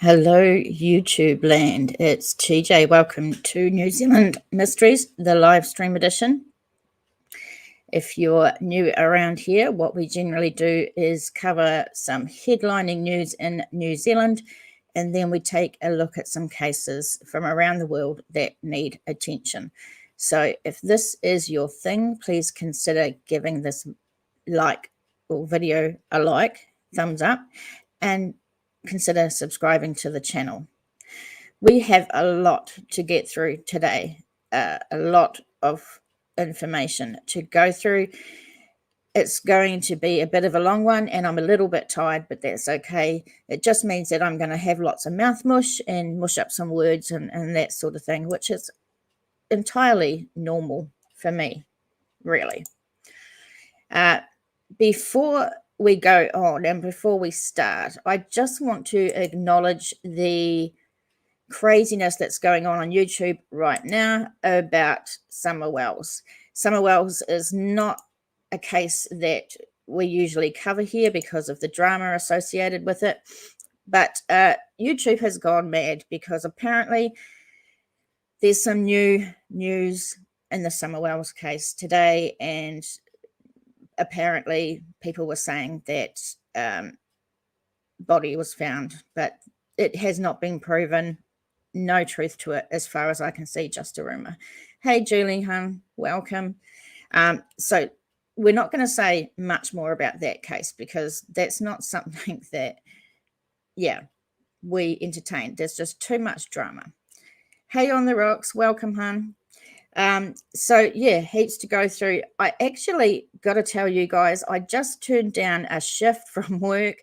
Hello, YouTube land. It's TJ. Welcome to New Zealand Mysteries, the live stream edition. If you're new around here, what we generally do is cover some headlining news in New Zealand, and then we take a look at some cases from around the world that need attention. So if this is your thing, please consider giving this video a like, thumbs up, and consider subscribing to the channel. We have a lot to get through today, a lot of information to go through. It's going to be a bit of a long one, and I'm a little bit tired, but that's okay. It just means that I'm going to have lots of mouth mush and mush up some words and that sort of thing, which is entirely normal for me, really. Before we go on and before we start, I just want to acknowledge the craziness that's going on YouTube right now about Summer Wells. Summer Wells is not a case that we usually cover here because of the drama associated with it, but YouTube has gone mad because apparently there's some new news in the Summer Wells case today, and apparently people were saying that body was found, but it has not been proven. No truth to it as far as I can see, just a rumor. Hey Julie, hun, welcome. So we're not going to say much more about that case because that's not something that we entertain. There's just too much drama. Hey on the rocks, welcome, hun. So heaps to go through. I actually got to tell you guys, I just turned down a shift from work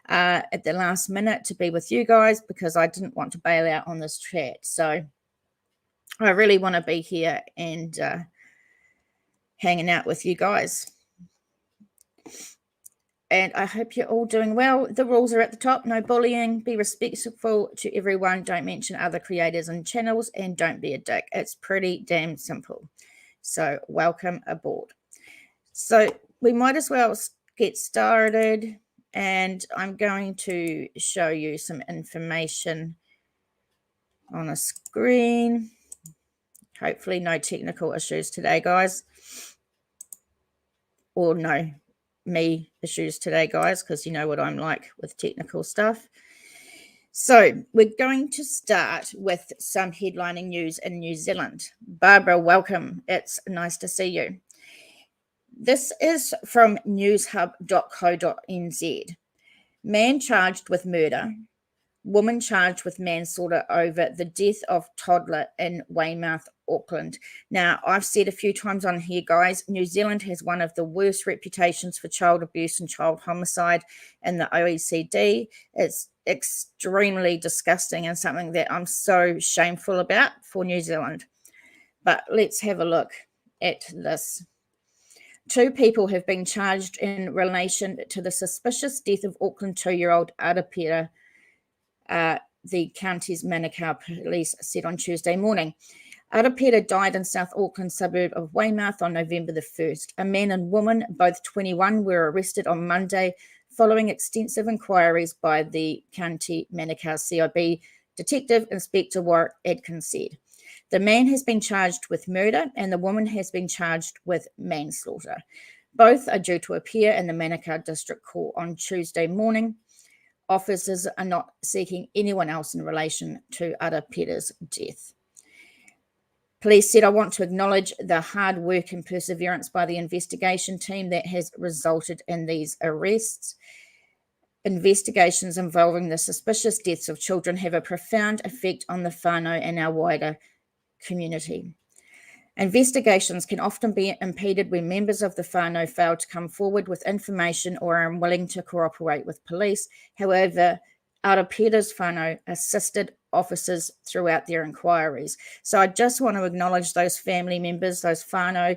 at the last minute to be with you guys because I didn't want to bail out on this chat. So I really want to be here and hanging out with you guys. And I hope you're all doing well. The rules are at the top. No bullying. Be respectful to everyone. Don't mention other creators and channels. And don't be a dick. It's pretty damn simple. So welcome aboard. So we might as well get started. And I'm going to show you some information on a screen. Hopefully no technical issues today, guys. Or no me issues today, guys, because you know what I'm like with technical stuff. So we're going to start with some headlining news in New Zealand. Barbara, welcome. It's nice to see you. This is from newshub.co.nz. Man charged with murder. Woman charged with manslaughter over the death of toddler in Weymouth, Auckland. Now, I've said a few times on here, guys, New Zealand has one of the worst reputations for child abuse and child homicide in the OECD. It's extremely disgusting and something that I'm so shameful about for New Zealand. But let's have a look at this. 2 people have been charged in relation to the suspicious death of Auckland 2-year-old Arapira. The county's Manukau police said on Tuesday morning. Arapira died in South Auckland suburb of Weymouth on November the 1st. A man and woman, both 21, were arrested on Monday following extensive inquiries by the county Manukau CIB Detective Inspector Warwick Adkins said. The man has been charged with murder and the woman has been charged with manslaughter. Both are due to appear in the Manukau District Court on Tuesday morning. Officers are not seeking anyone else in relation to Arapira's death. Police said, I want to acknowledge the hard work and perseverance by the investigation team that has resulted in these arrests. Investigations involving the suspicious deaths of children have a profound effect on the whānau and our wider community. Investigations can often be impeded when members of the whānau fail to come forward with information or are unwilling to cooperate with police. However, Arapira's whānau assisted officers throughout their inquiries. So I just want to acknowledge those family members, those whānau,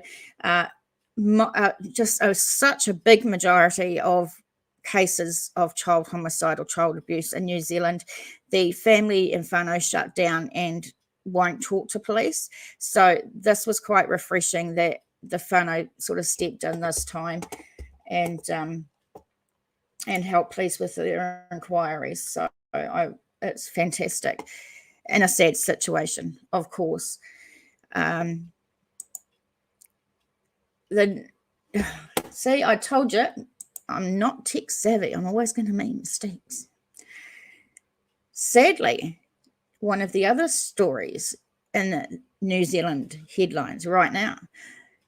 such a big majority of cases of child homicide or child abuse in New Zealand. The family and whānau shut down and won't talk to police. So this was quite refreshing that the whānau sort of stepped in this time and helped police with their inquiries. So I it's fantastic in a sad situation, of course. See, I told you, I'm not tech savvy. I'm always going to make mistakes. Sadly, one of the other stories in New Zealand headlines right now,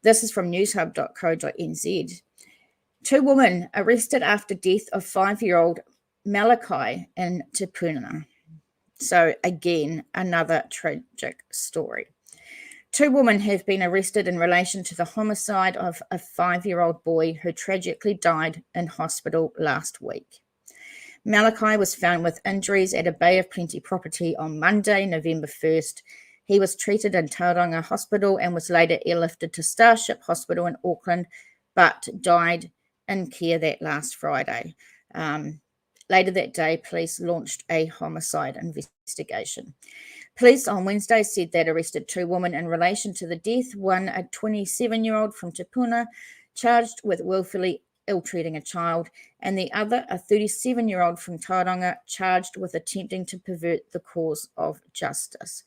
this is from newshub.co.nz. 2 women arrested after death of 5-year-old Malachi in Te Puna. So again, another tragic story. 2 women have been arrested in relation to the homicide of a 5-year-old boy who tragically died in hospital last week. Malachi was found with injuries at a Bay of Plenty property on Monday, November 1st. He was treated in Tauranga Hospital and was later airlifted to Starship Hospital in Auckland, but died in care that last Friday. Later that day, police launched a homicide investigation. Police on Wednesday said they'd arrested 2 women in relation to the death, one a 27-year-old from Te Puna, charged with willfully ill-treating a child, and the other, a 37-year-old from Tauranga, charged with attempting to pervert the cause of justice.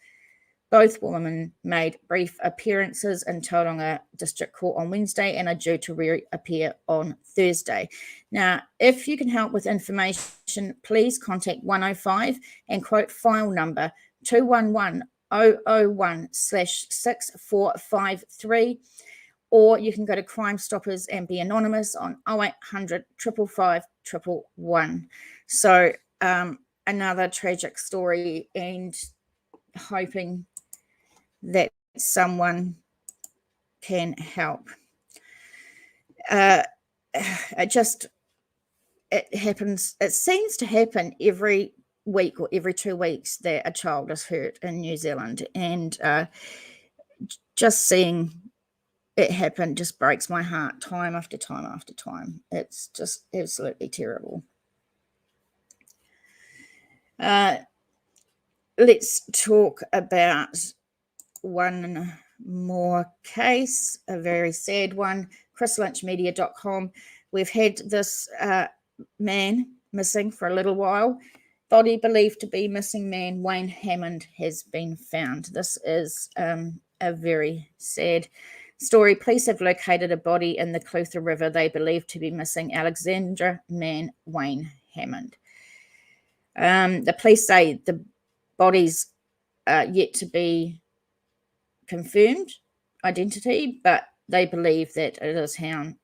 Both women made brief appearances in Tauranga District Court on Wednesday and are due to reappear on Thursday. Now, if you can help with information, please contact 105 and quote file number 211001/6453, or you can go to Crime Stoppers and be anonymous on 0800 555 111. So another tragic story, and hoping that someone can help. It happens, it seems to happen every week or every 2 weeks that a child is hurt in New Zealand, and just seeing it happen just breaks my heart time after time after time. It's just absolutely terrible. Let's talk about one more case, a very sad one. chrislynchmedia.com. We've had this man missing for a little while. Body believed to be missing man Wayne Hammond has been found. This is a very sad story. Police have located a body in the Clutha River they believe to be missing Alexandra man Wayne Hammond. The police say the body's yet to be confirmed identity, but they believe that it is him,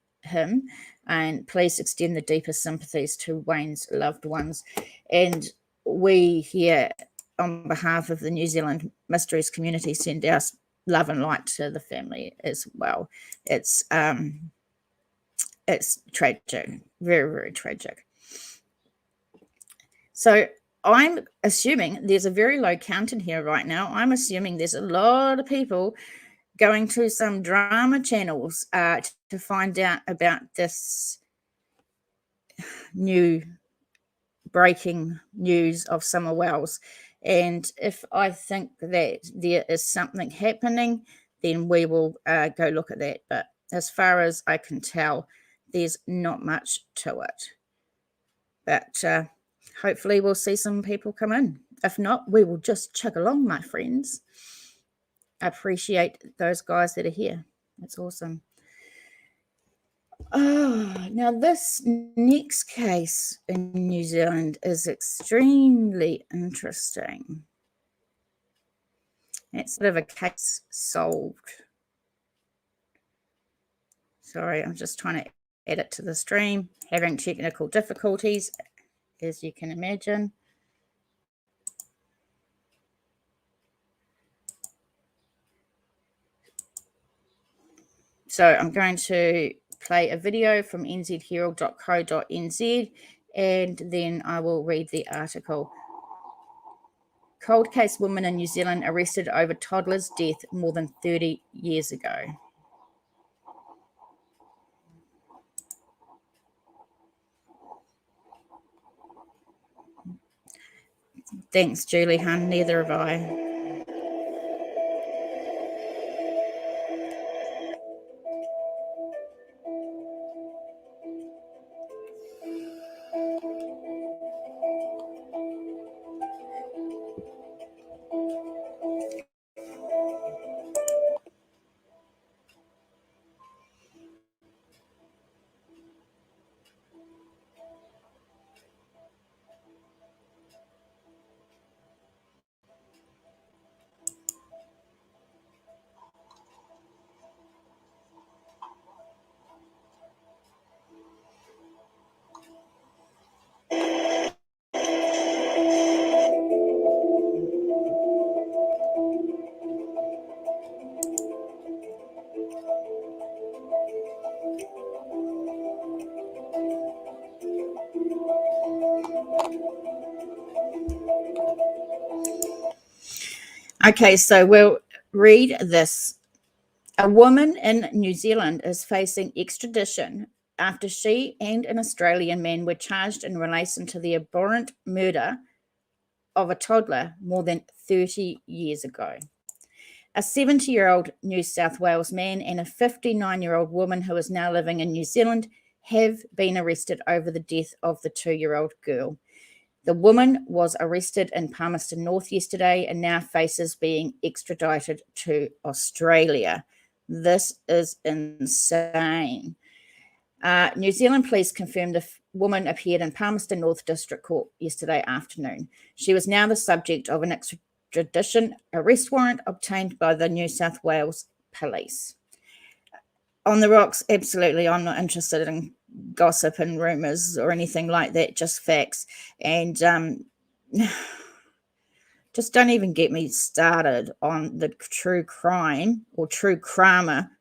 and police extend the deepest sympathies to Wayne's loved ones. And we here, on behalf of the New Zealand Mysteries community, send our love and light to the family as well. It's tragic, very, very tragic. So I'm assuming there's a very low count in here right now. I'm assuming there's a lot of people going to some drama channels to find out about this new breaking news of Summer Wells. And if I think that there is something happening, then we will go look at that. But as far as I can tell, there's not much to it. But hopefully we'll see some people come in. If not, we will just chug along, my friends. I appreciate those guys that are here. That's awesome. Oh, now this next case in New Zealand is extremely interesting. It's sort of a case solved. Sorry, I'm just trying to add it to the stream. Having technical difficulties, as you can imagine. So I'm going to play a video from nzherald.co.nz, and then I will read the article. Cold case woman in New Zealand arrested over toddler's death more than 30 years ago. Thanks, Julie Hun. Neither have I. Okay, so we'll read this. A woman in New Zealand is facing extradition after she and an Australian man were charged in relation to the abhorrent murder of a toddler more than 30 years ago. A 70-year-old New South Wales man and a 59-year-old woman who is now living in New Zealand have been arrested over the death of the 2-year-old girl. The woman was arrested in Palmerston North yesterday and now faces being extradited to Australia. This is insane. New Zealand police confirmed the woman appeared in Palmerston North District Court yesterday afternoon. She was now the subject of an extradition arrest warrant obtained by the New South Wales police. On the rocks, absolutely. I'm not interested in gossip and rumors or anything like that, just facts. And just don't even get me started on the true crime or true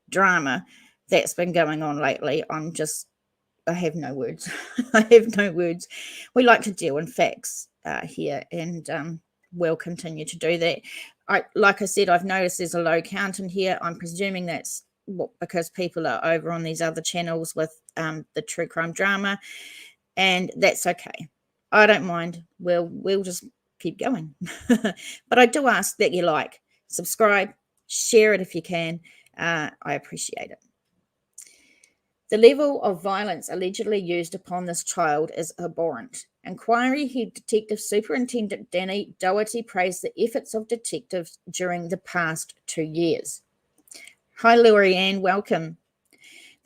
drama that's been going on lately. I have no words. I have no words. We like to deal in facts here, and we'll continue to do that. Like I said, I've noticed there's a low count in here. I'm presuming that's because people are over on these other channels with the true crime drama, and that's okay. I don't mind. We'll just keep going. But I do ask that you subscribe, share it if you can. I appreciate it. The level of violence allegedly used upon this child is abhorrent. Inquiry Head Detective Superintendent Danny Doherty praised the efforts of detectives during the past 2 years. Hi, Laurie Ann, welcome.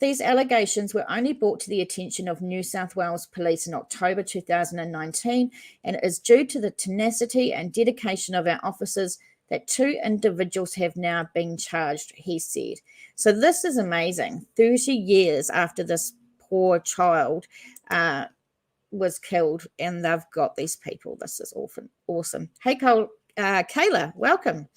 These allegations were only brought to the attention of New South Wales Police in October 2019, and it is due to the tenacity and dedication of our officers that 2 individuals have now been charged, he said. So this is amazing. 30 years after this poor child was killed, and they've got these people. This is awesome. Hey, Kayla, welcome.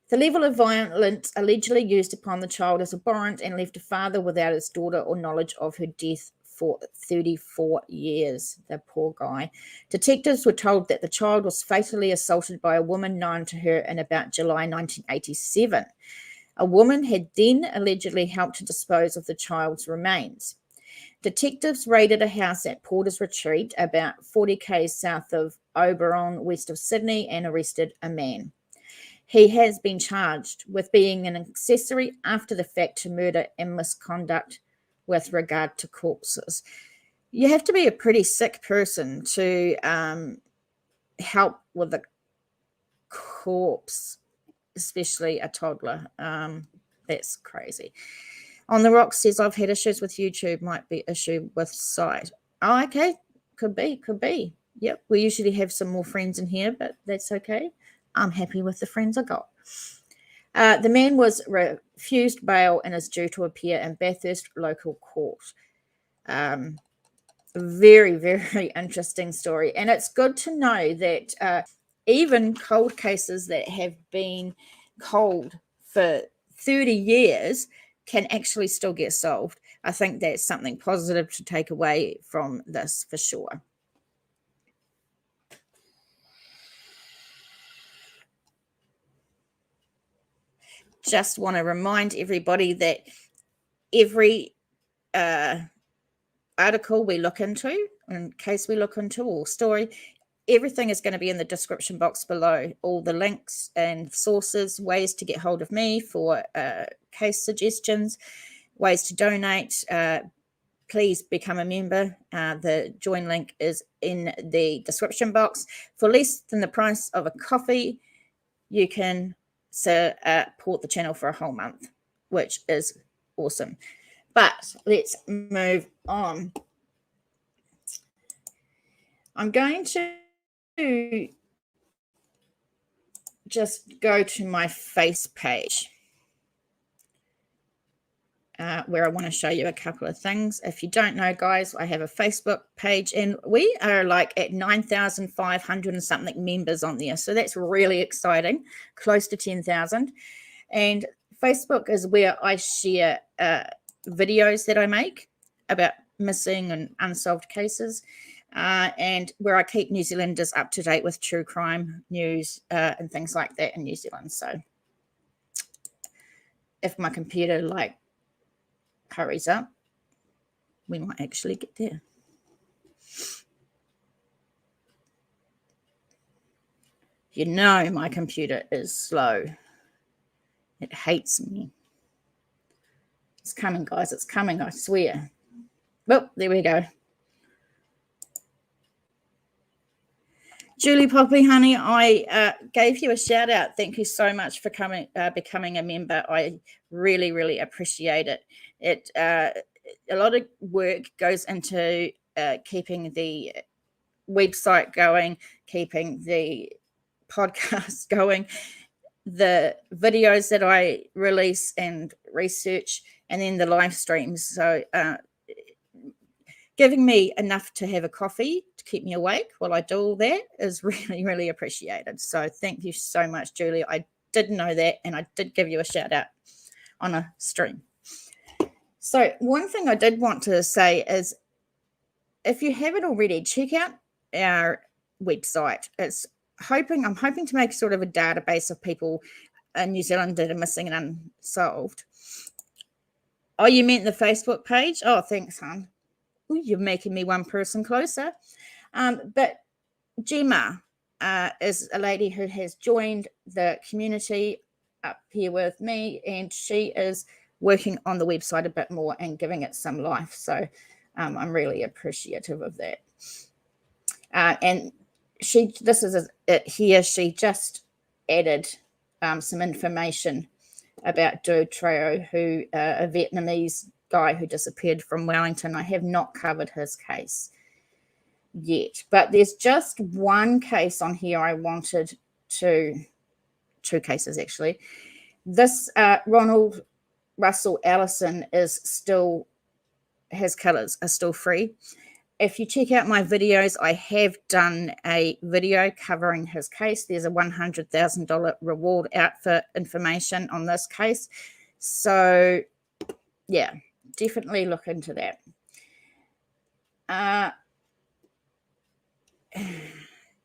The level of violence allegedly used upon the child is abhorrent and left a father without his daughter or knowledge of her death for 34 years. The poor guy. Detectives were told that the child was fatally assaulted by a woman known to her in about July 1987. A woman had then allegedly helped to dispose of the child's remains. Detectives raided a house at Porter's Retreat, about 40 k's south of Oberon, west of Sydney, and arrested a man. He has been charged with being an accessory after the fact to murder and misconduct with regard to corpses. You have to be a pretty sick person to help with a corpse, especially a toddler. That's crazy. On the Rock says, I've had issues with YouTube, might be issue with site. Oh, okay. Could be. Yep. We usually have some more friends in here, but that's okay. I'm happy with the friends I got. The man was refused bail and is due to appear in Bathurst local court. Very, very interesting story. And it's good to know that even cold cases that have been cold for 30 years can actually still get solved. I think that's something positive to take away from this for sure. Just want to remind everybody that every article we look into, in case we look into, or story, everything is going to be in the description box below. All the links and sources, ways to get hold of me for case suggestions, ways to donate. Please become a member. The join link is in the description box. For less than the price of a coffee, you can support the channel for a whole month, which is awesome. But let's move on. I'm going to just go to my face page where I want to show you a couple of things. If you don't know, guys, I have a Facebook page, and we are like at 9,500 and something members on there. So that's really exciting, close to 10,000. And Facebook is where I share videos that I make about missing and unsolved cases. and where I keep New Zealanders up to date with true crime news and things like that in New Zealand. So if my computer like hurries up, we might actually get there. You know my computer is slow. It hates me. It's coming, guys. It's coming, I swear. Well, there we go. Julie Poppy, honey, I gave you a shout out. Thank you so much for becoming a member. I really, really appreciate it. A lot of work goes into keeping the website going, keeping the podcast going, the videos that I release and research, and then the live streams. So giving me enough to have a coffee to keep me awake while I do all that is really, really appreciated. So thank you so much, Julie. I did know that, and I did give you a shout out on a stream. So one thing I did want to say is, if you haven't already, check out our website. I'm hoping to make sort of a database of people in New Zealand that are missing and unsolved. Oh, you meant the Facebook page? Oh, thanks, hon. Ooh, you're making me one person closer. But Gemma is a lady who has joined the community up here with me, and she is working on the website a bit more and giving it some life. So I'm really appreciative of that. And she just added some information about Tyrell, who a Vietnamese guy who disappeared from Wellington. I have not covered his case yet, but there's just one case on here I wanted two cases actually. This Ronald Russell Allison is still, his killers are still free. If you check out my videos, I have done a video covering his case. There's a $100,000 reward out for information on this case. So, yeah, definitely look into that.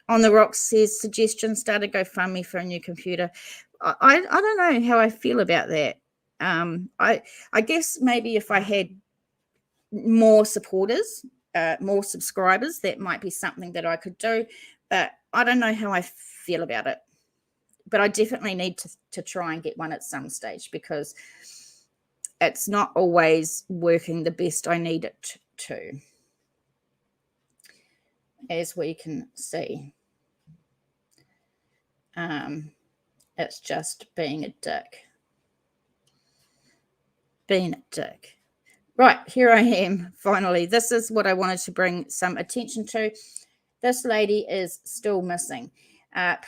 On the Rocks says, suggestion, start a GoFundMe for a new computer. I don't know how I feel about that. I guess maybe if I had more supporters, more subscribers, that might be something that I could do, but I don't know how I feel about it. But I definitely need to try and get one at some stage, because it's not always working the best I need it to, as we can see. It's just being a dick. Right, here I am, finally. This is what I wanted to bring some attention to. This lady is still missing.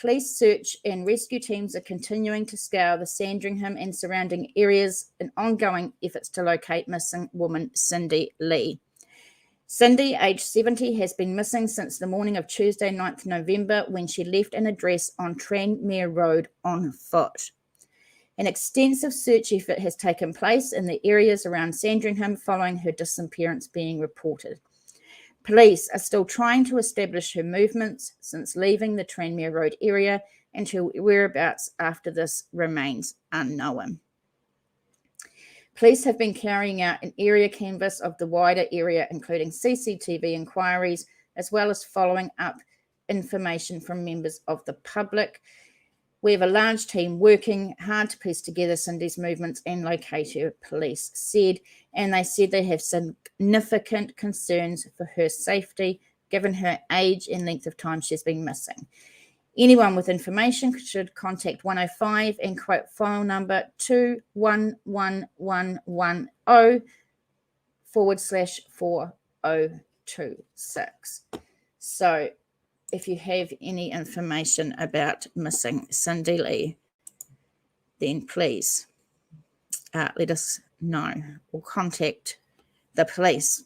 Police search and rescue teams are continuing to scour the Sandringham and surrounding areas in ongoing efforts to locate missing woman Cindy Lee. Cindy, aged 70, has been missing since the morning of Tuesday, 9th November, when she left an address on Tranmere Road on foot. An extensive search effort has taken place in the areas around Sandringham following her disappearance being reported. Police are still trying to establish her movements since leaving the Tranmere Road area, and her whereabouts after this remains unknown. Police have been carrying out an area canvass of the wider area, including CCTV inquiries, as well as following up information from members of the public. We have a large team working hard to piece together Cindy's movements and locate her, police said, and they said they have significant concerns for her safety, given her age and length of time she's been missing. Anyone with information should contact 105 and quote file number 211110/4026. So if you have any information about missing Cindy Lee, then please let us know or contact the police.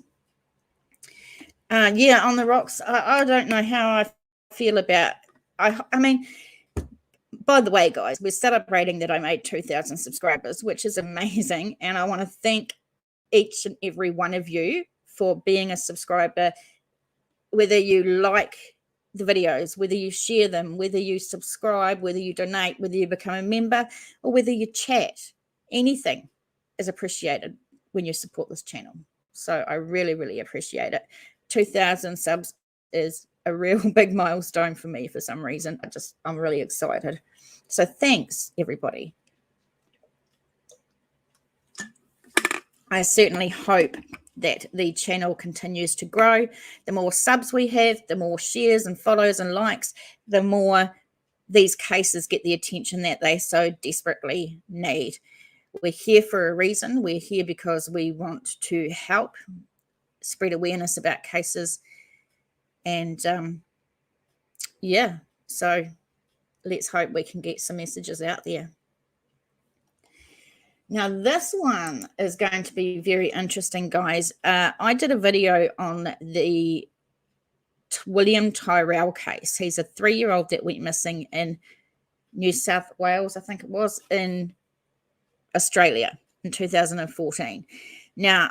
Yeah, on the rocks, I don't know how I feel about, I mean, by the way, guys, we're celebrating that I made 2,000 subscribers, which is amazing. And I want to thank each and every one of you for being a subscriber whether you like the videos, whether you share them, whether you subscribe, whether you donate, whether you become a member, or whether you chat, anything is appreciated when you support this channel. So I really, really appreciate it. 2,000 subs is a real big milestone for me for some reason. I'm really excited. So thanks, everybody. I certainly hope that the channel continues to grow. The more subs we have, the more shares and follows and likes, the more these cases get the attention that they so desperately need. We're here for a reason. We're here because we want to help spread awareness about cases. And yeah, so let's hope we can get some messages out there. Now, this one is going to be very interesting, guys. I did a video on the William Tyrell case. He's a 3-year-old that went missing in New South Wales, I think it was, in Australia in 2014. Now,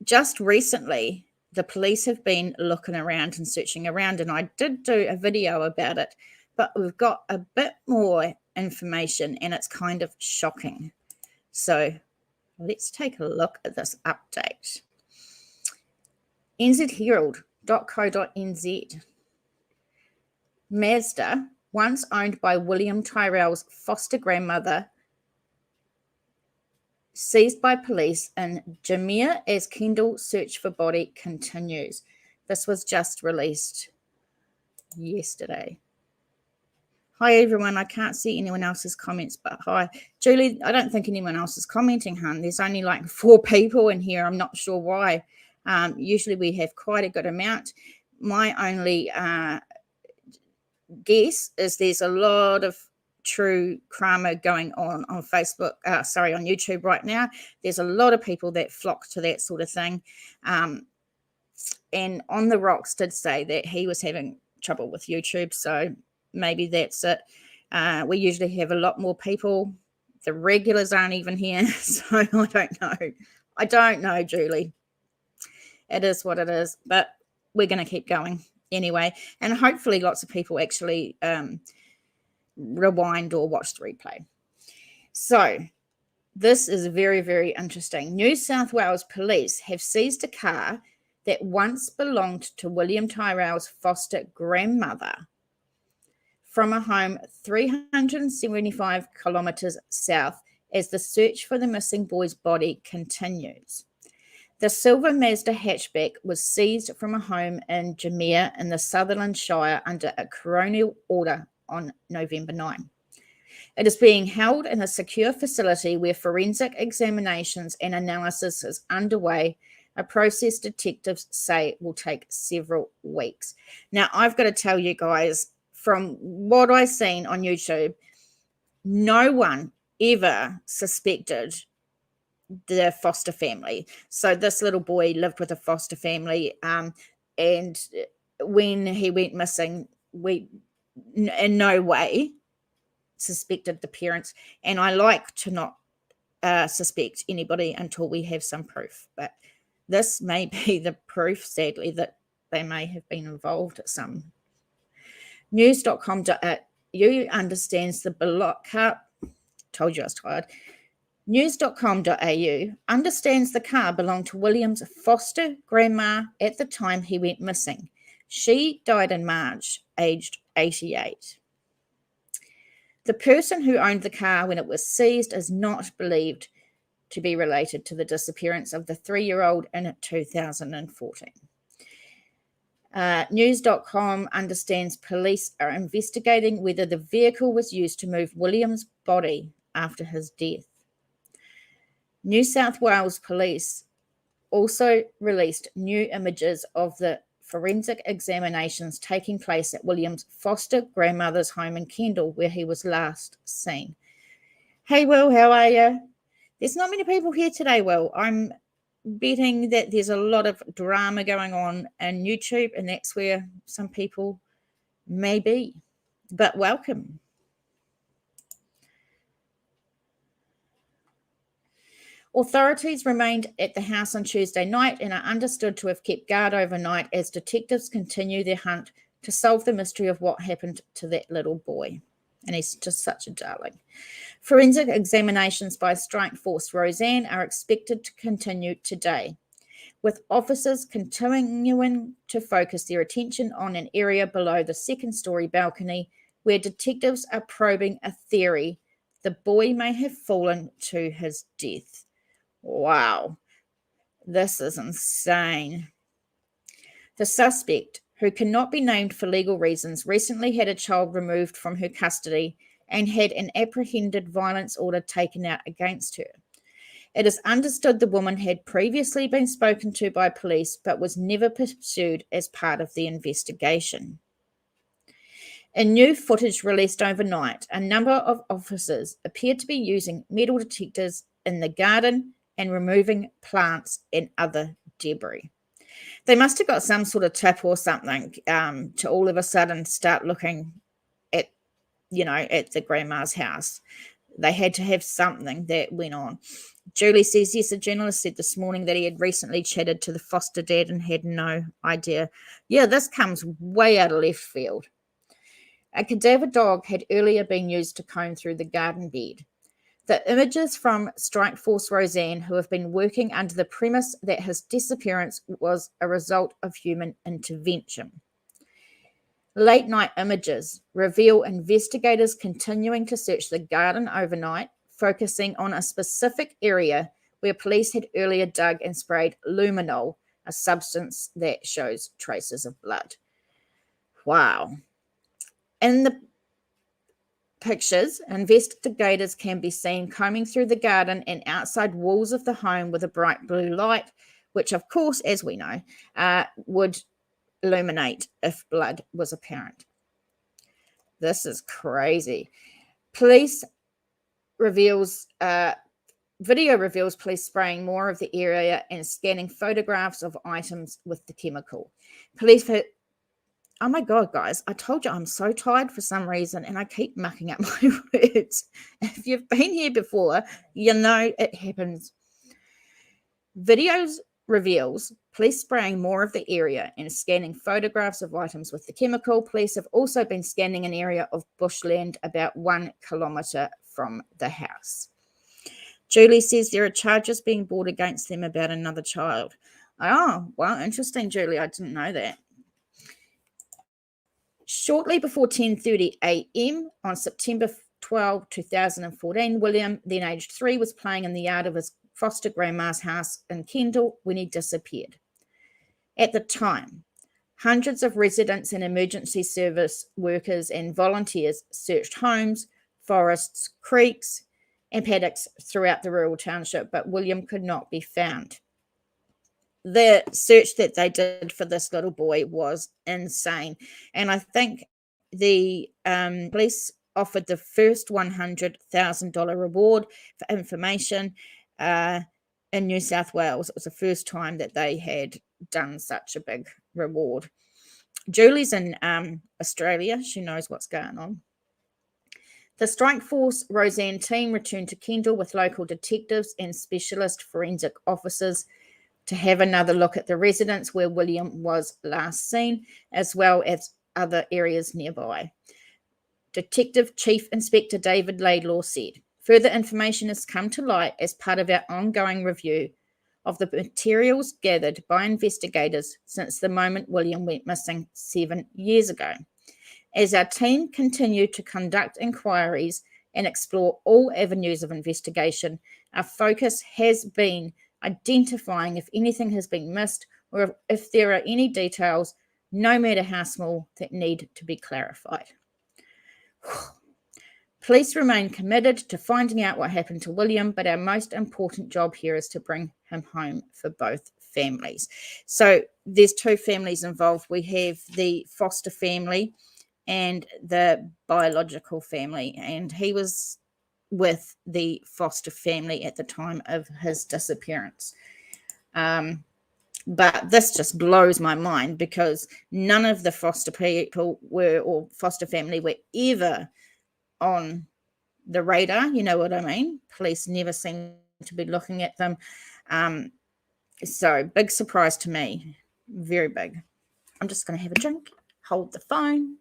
just recently, the police have been looking around and searching around, and I did do a video about it, but we've got a bit more information, and it's kind of shocking. So let's take a look at this update. nzherald.co.nz. Mazda, once owned by William Tyrell's foster grandmother, seized by police in Jamaica as Kendall search for body continues. This was just released yesterday. Hi, everyone. I can't see anyone else's comments, but hi. Julie, I don't think anyone else is commenting, hon. There's only like 4 people in here. I'm not sure why. Usually we have quite a good amount. My only guess is there's a lot of true crime going on Facebook, on YouTube right now. There's a lot of people that flock to that sort of thing. And On the Rocks did say that he was having trouble with YouTube, so maybe that's it. We usually have a lot more people. The regulars aren't even here, so I don't know. I don't know, Julie. It is what it is, but we're going to keep going anyway. And hopefully lots of people actually rewind or watch the replay. So this is very, very interesting. New South Wales police have seized a car that once belonged to William Tyrell's foster grandmother from a home 375 kilometres south as the search for the missing boy's body continues. The silver Mazda hatchback was seized from a home in Jamaica in the Sutherland Shire under a coronial order on November 9. It is being held in a secure facility where forensic examinations and analysis is underway, a process detectives say will take several weeks. Now, I've got to tell you guys, from what I've seen on YouTube, no one ever suspected the foster family. So this little boy lived with a foster family, and when he went missing, we in no way suspected the parents. And I like to not suspect anybody until we have some proof. But this may be the proof, sadly, that they may have been involved at some. News.com.au understands the car. Told you I was tired. News.com.au understands the car belonged to William's foster grandma at the time he went missing. She died in March, aged 88. The person who owned the car when it was seized is not believed to be related to the disappearance of the 3-year-old in 2014. News.com understands police are investigating whether the vehicle was used to move William's body after his death. New South Wales Police also released new images of the forensic examinations taking place at William's foster grandmother's home in Kendall, where he was last seen. Hey, Will, how are you? There's not many people here today, Will. I'm betting that there's a lot of drama going on in YouTube, and that's where some people may be. But welcome. Authorities remained at the house on Tuesday night and are understood to have kept guard overnight as detectives continue their hunt to solve the mystery of what happened to that little boy. And he's just such a darling. Forensic examinations by Strike Force Roseanne are expected to continue today, with officers continuing to focus their attention on an area below the second-story balcony where detectives are probing a theory the boy may have fallen to his death. Wow, this is insane. The suspect, who cannot be named for legal reasons, recently had a child removed from her custody and had an apprehended violence order taken out against her. It is understood the woman had previously been spoken to by police but was never pursued as part of the investigation. In new footage released overnight, a number of officers appeared to be using metal detectors in the garden and removing plants and other debris. They must have got some sort of tip or something to all of a sudden start looking at, at the grandma's house. They had to have something that went on. Julie says, yes, a journalist said this morning that he had recently chatted to the foster dad and had no idea. Yeah, this comes way out of left field. A cadaver dog had earlier been used to comb through the garden bed. The images from Strike Force Roseanne, who have been working under the premise that his disappearance was a result of human intervention. Late night images reveal investigators continuing to search the garden overnight, focusing on a specific area where police had earlier dug and sprayed luminol, a substance that shows traces of blood. Wow. In the pictures, investigators can be seen combing through the garden and outside walls of the home with a bright blue light, which, of course, as we know, would illuminate if blood was apparent. This is crazy. Video reveals police spraying more of the area and scanning photographs of items with the chemical. Oh my God, guys, I told you I'm so tired for some reason and I keep mucking up my words. If you've been here before, you know it happens. Videos reveals police spraying more of the area and scanning photographs of items with the chemical. Police have also been scanning an area of bushland about 1 kilometre from the house. Julie says there are charges being brought against them about another child. Oh, well, interesting, Julie. I didn't know that. Shortly before 10:30 a.m. on September 12, 2014, William, then aged 3, was playing in the yard of his foster grandma's house in Kendall when he disappeared. At the time, hundreds of residents and emergency service workers and volunteers searched homes, forests, creeks, and paddocks throughout the rural township, but William could not be found. The search that they did for this little boy was insane. And I think the police offered the first $100,000 reward for information in New South Wales. It was the first time that they had done such a big reward. Julie's in Australia. She knows what's going on. The Strike Force Roseanne team returned to Kendall with local detectives and specialist forensic officers to have another look at the residence where William was last seen, as well as other areas nearby. Detective Chief Inspector David Laidlaw said, further information has come to light as part of our ongoing review of the materials gathered by investigators since the moment William went missing 7 years ago. As our team continued to conduct inquiries and explore all avenues of investigation, our focus has been identifying if anything has been missed or if there are any details, no matter how small, that need to be clarified. Police remain committed to finding out what happened to William, but our most important job here is to bring him home for both families. So there's two families involved. We have the foster family and the biological family, and he was with the foster family at the time of his disappearance. But this just blows my mind because none of the foster people or foster family were ever on the radar. You know what I mean? Police never seem to be looking at them. So big surprise to me, very big. I'm just going to have a drink, hold the phone.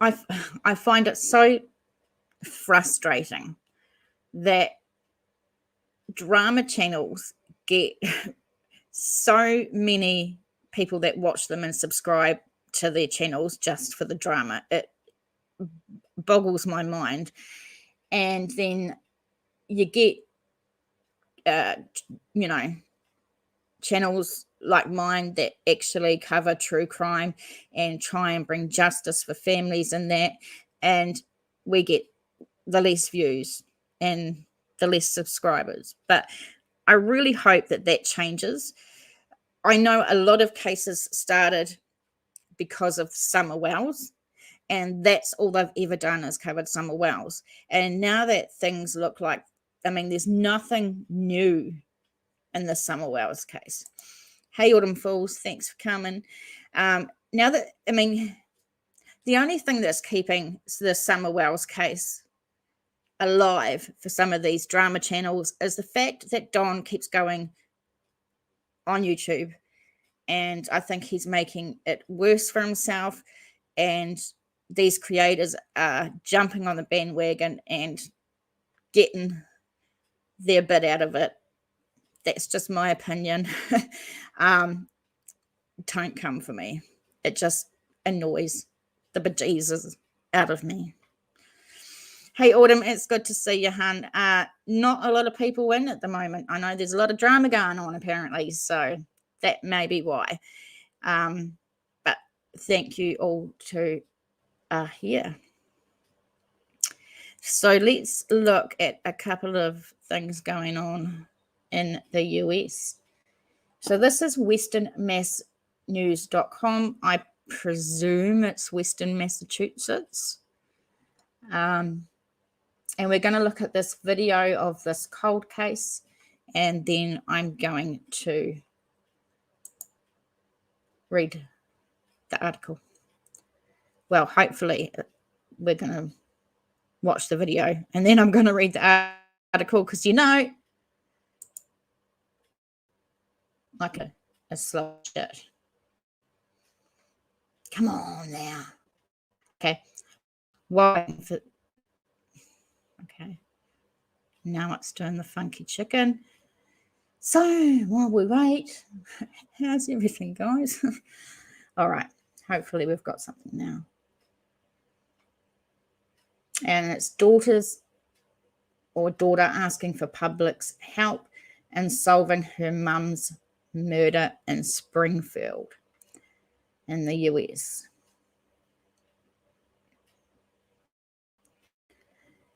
I find it so frustrating that drama channels get so many people that watch them and subscribe to their channels just for the drama. It boggles my mind. And then you get channels like mine that actually cover true crime and try and bring justice for families and that, and we get the less views and the less subscribers. But I really hope that changes. I know a lot of cases started because of summer wells, and that's all they've ever done is covered summer wells. And now that things look like, there's nothing new in the summer wells case. Hey, Autumn Fools, thanks for coming. Now that, the only thing that's keeping the summer wells case alive for some of these drama channels is the fact that Don keeps going on YouTube, and I think he's making it worse for himself, and these creators are jumping on the bandwagon and getting their bit out of it. That's just my opinion. Don't come for me. It just annoys the bejesus out of me. Hey, Autumn, it's good to see you, hun. Not a lot of people in at the moment. I know there's a lot of drama going on, apparently, so that may be why. But thank you all to here. So let's look at a couple of things going on in the US. So this is westernmassnews.com. I presume it's Western Massachusetts. And we're going to look at this video of this cold case, and then I'm going to read the article. Well, hopefully we're going to watch the video, and then I'm going to read the article, because like a slow shit. Come on now. Okay. Okay. Now it's doing the funky chicken. So while we wait, how's everything, guys? All right. Hopefully we've got something now. And it's daughter asking for public's help in solving her mum's murder in Springfield in the US.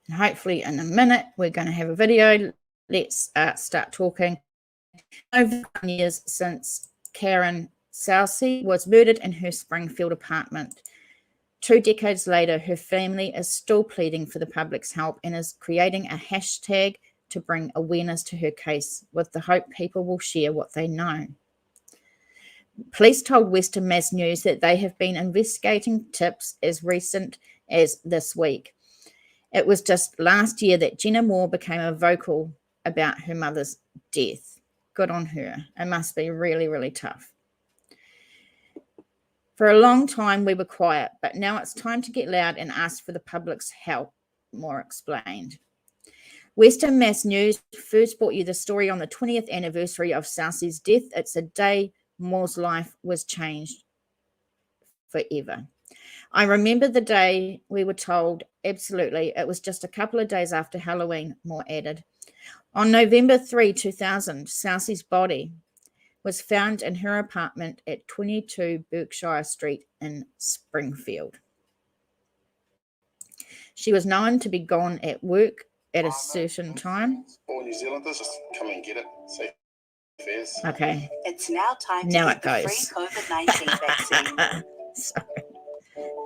And hopefully in a minute we're going to have a video. Let's start talking. Over 1 years since Karen Soucie was murdered in her Springfield apartment. 2 decades later, her family is still pleading for the public's help and is creating a hashtag to bring awareness to her case, with the hope people will share what they know. Police told Western Mass News that they have been investigating tips as recent as this week. It was just last year that Jenna Moore became vocal about her mother's death. Good on her. It must be really, really tough. For a long time, we were quiet, but now it's time to get loud and ask for the public's help, Moore explained. Western Mass News first brought you the story on the 20th anniversary of Soucy's death. It's a day Moore's life was changed forever. I remember the day we were told, absolutely, it was just a couple of days after Halloween, Moore added. On November 3, 2000, Soucy's body was found in her apartment at 22 Berkshire Street in Springfield. She was known to be gone at work at a certain time. All New Zealanders, just come and get it. Safe affairs. Okay. It's now time to Now get it the goes. free COVID-19 vaccine. Sorry.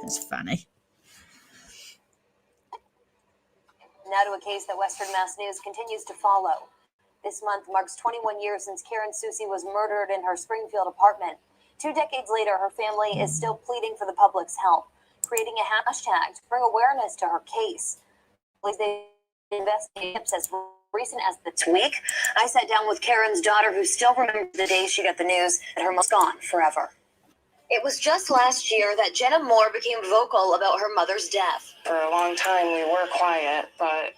That's funny. Now to a case that Western Mass News continues to follow. This month marks 21 years since Karen Soucie was murdered in her Springfield apartment. 2 decades later, her family is still pleading for the public's help, creating a hashtag to bring awareness to her case. They investigate tips as recent as this week. I sat down with Karen's daughter, who still remembers the day she got the news that her mom's gone forever. It was just last year that Jenna Moore became vocal about her mother's death. For a long time, we were quiet, but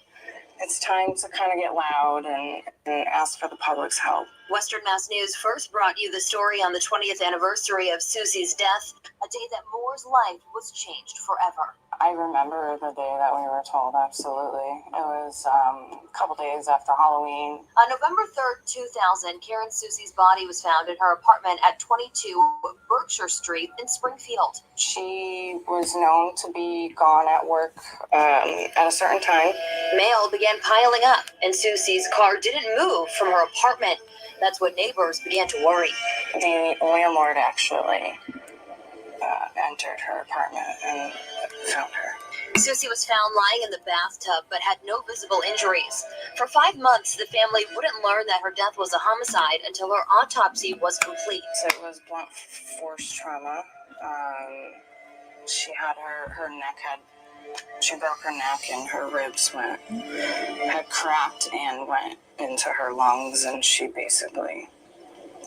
it's time to kind of get loud and ask for the public's help. Western Mass News first brought you the story on the 20th anniversary of Soucy's death, a day that Moore's life was changed forever. I remember the day that we were told, absolutely. It was a couple days after Halloween. On November 3rd, 2000, Karen Soucy's body was found in her apartment at 22 Berkshire Street in Springfield. She was known to be gone at work at a certain time. Mail began piling up, and Soucy's car didn't move from her apartment. That's when neighbors began to worry. The landlord actually entered her apartment and found her. Soucy was found lying in the bathtub but had no visible injuries. For 5 months, the family wouldn't learn that her death was a homicide until her autopsy was complete. So it was blunt force trauma. She had she broke her neck and her ribs had cracked and went into her lungs, and she basically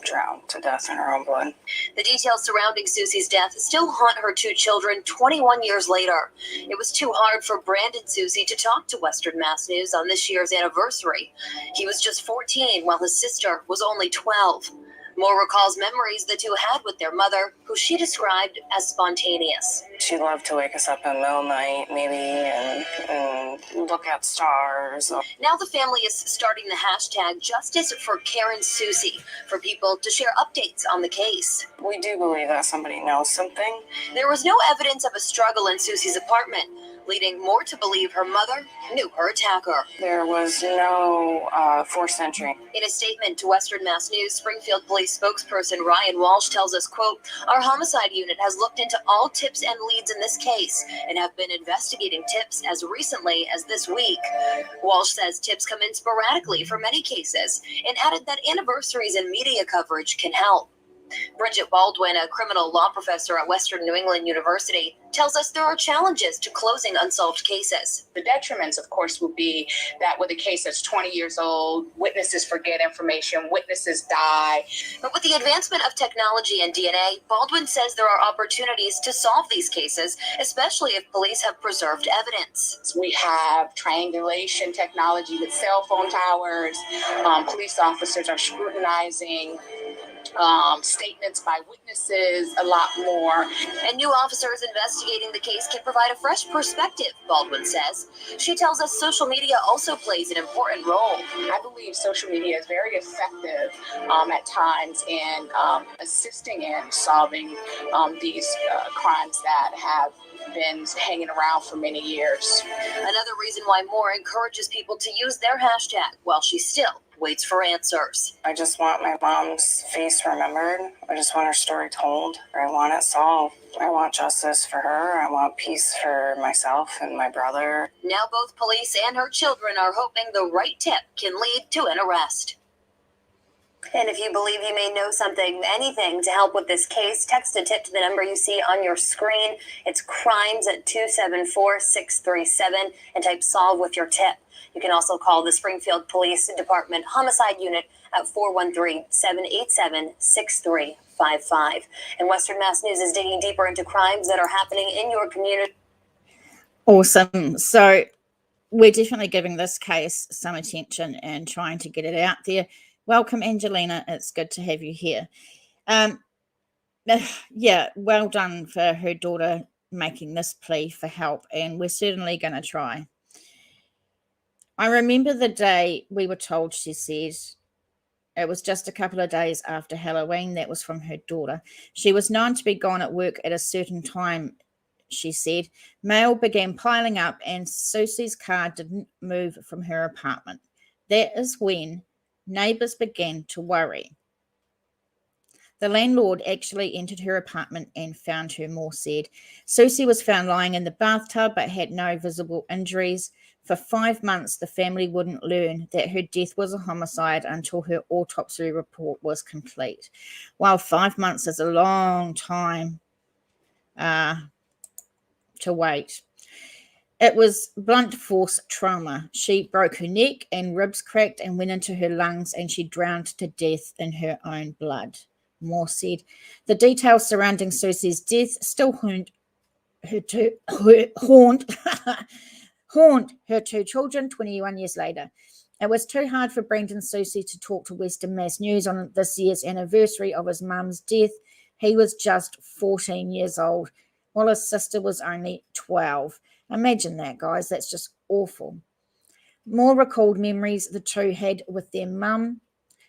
drowned to death in her own blood. The details surrounding Soucy's death still haunt her 2 children 21 years later. It was too hard for Brandon Soucy to talk to Western Mass News on this year's anniversary. He was just 14 while his sister was only 12. Moore recalls memories the two had with their mother, who she described as spontaneous. She loved to wake us up in the middle of the night, maybe, and look at stars. Now the family is starting the hashtag Justice for Karen Soucy for people to share updates on the case. We do believe that somebody knows something. There was no evidence of a struggle in Soucy's apartment, leading Moore to believe her mother knew her attacker. There was no forced entry. In a statement to Western Mass News, Springfield Police spokesperson Ryan Walsh tells us, quote, "Our homicide unit has looked into all tips and leads in this case and have been investigating tips as recently as this week." Walsh says tips come in sporadically for many cases and added that anniversaries and media coverage can help. Bridget Baldwin, a criminal law professor at Western New England University, tells us there are challenges to closing unsolved cases. The detriments, of course, would be that with a case that's 20 years old, witnesses forget information, witnesses die. But with the advancement of technology and DNA, Baldwin says there are opportunities to solve these cases, especially if police have preserved evidence. We have triangulation technology with cell phone towers. Police officers are scrutinizing statements by witnesses a lot more. And new officers investigating the case can provide a fresh perspective, Baldwin says. She tells us social media also plays an important role. I believe social media is very effective at times in assisting in solving these crimes that have been hanging around for many years. Another reason why Moore encourages people to use their hashtag while she still waits for answers. I just want my mom's face remembered. I just want her story told. I want it solved. I want justice for her. I want peace for myself and my brother. Now both police and her children are hoping the right tip can lead to an arrest. And if you believe you may know something, anything to help with this case, text a tip to the number you see on your screen. It's crimes at 274-637 and type solve with your tip. You can also call the Springfield Police Department Homicide Unit at 413-787-6355. And Western Mass News is digging deeper into crimes that are happening in your community. Awesome. So we're definitely giving this case some attention and trying to get it out there. Welcome, Angelina. It's good to have you here. Yeah, well done for her daughter making this plea for help, and we're certainly going to try. I remember the day we were told, she said, it was just a couple of days after Halloween. That was from her daughter. She was known to be gone at work at a certain time, she said. Mail began piling up and Soucy's car didn't move from her apartment. That is when neighbors began to worry. The landlord actually entered her apartment and found her, Moore said. Soucie was found lying in the bathtub but had no visible injuries. For 5 months, the family wouldn't learn that her death was a homicide until her autopsy report was complete. While 5 months is a long time to wait. It was blunt force trauma. She broke her neck and ribs cracked and went into her lungs, and she drowned to death in her own blood, Moore said. The details surrounding Soucie's death still haunt her two children 21 years later. It was too hard for Brendan Soucie to talk to Western Mass News on this year's anniversary of his mum's death. He was just 14 years old, while his sister was only 12. Imagine that, guys. That's just awful. Moore recalled memories the two had with their mum,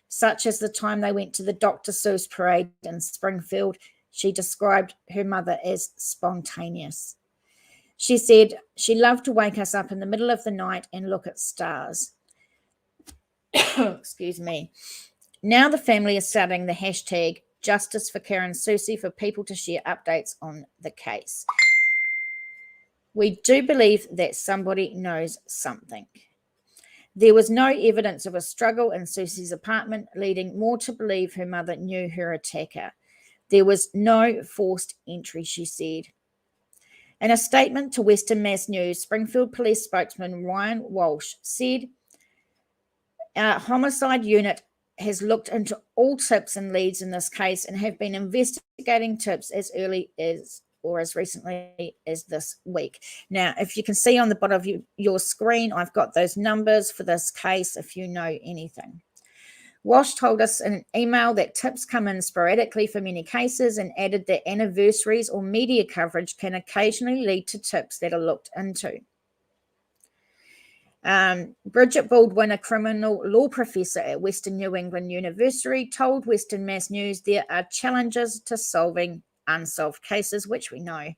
such as the time they went to the Dr. Seuss parade in Springfield. She described her mother as spontaneous. She said she loved to wake us up in the middle of the night and look at stars. Excuse me. Now the family is starting the hashtag Justice for Karen Soucie for people to share updates on the case. We do believe that somebody knows something. There was no evidence of a struggle in Sousie's apartment, leading Moore to believe her mother knew her attacker. There was no forced entry, she said. In a statement to Western Mass News, Springfield Police spokesman Ryan Walsh said, "Our homicide unit has looked into all tips and leads in this case and have been investigating tips as early as or as recently as this week." Now, if you can see on the bottom of your screen, I've got those numbers for this case if you know anything. Walsh told us in an email that tips come in sporadically for many cases and added that anniversaries or media coverage can occasionally lead to tips that are looked into. Bridget Baldwin, a criminal law professor at Western New England University, told Western Mass News there are challenges to solving unsolved cases, which we know.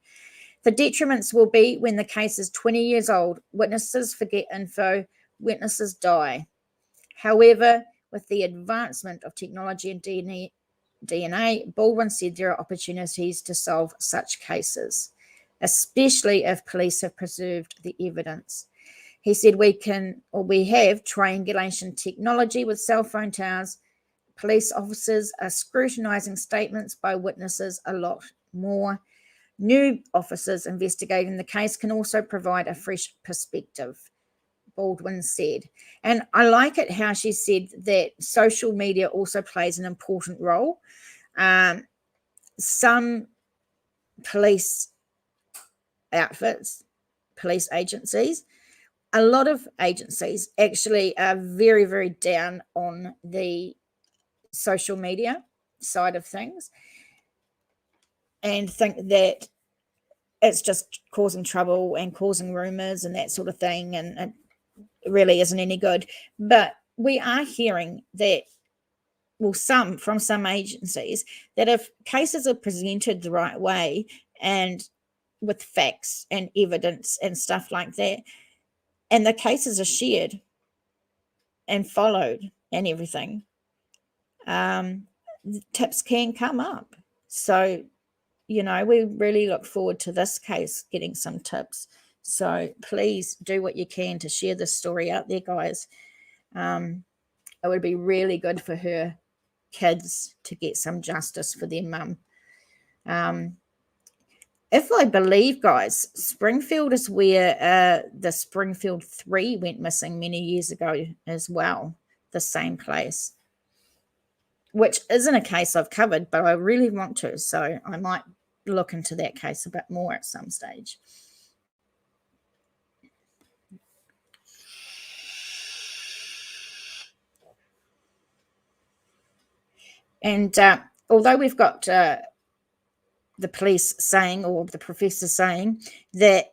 The detriments will be when the case is 20 years old. Witnesses forget info, witnesses die. However, with the advancement of technology and DNA, Baldwin said there are opportunities to solve such cases, especially if police have preserved the evidence. He said we have triangulation technology with cell phone towers. Police officers are scrutinizing statements by witnesses a lot more. New officers investigating the case can also provide a fresh perspective, Baldwin said. And I like it how she said that social media also plays an important role. Some police outfits, police agencies, a lot of agencies actually are very, very down on the social media side of things and think that it's just causing trouble and causing rumors and that sort of thing, and it really isn't any good. But we are hearing that, well, from some agencies, that if cases are presented the right way and with facts and evidence and stuff like that, and the cases are shared and followed and everything, tips can come up. So, we really look forward to this case getting some tips. So please do what you can to share this story out there, guys. It would be really good for her kids to get some justice for their mum. If I believe, guys, Springfield is where the Springfield 3 went missing many years ago as well, the same place, which isn't a case I've covered, but I really want to, so I might look into that case a bit more at some stage. And although we've got the police saying, or the professor saying, that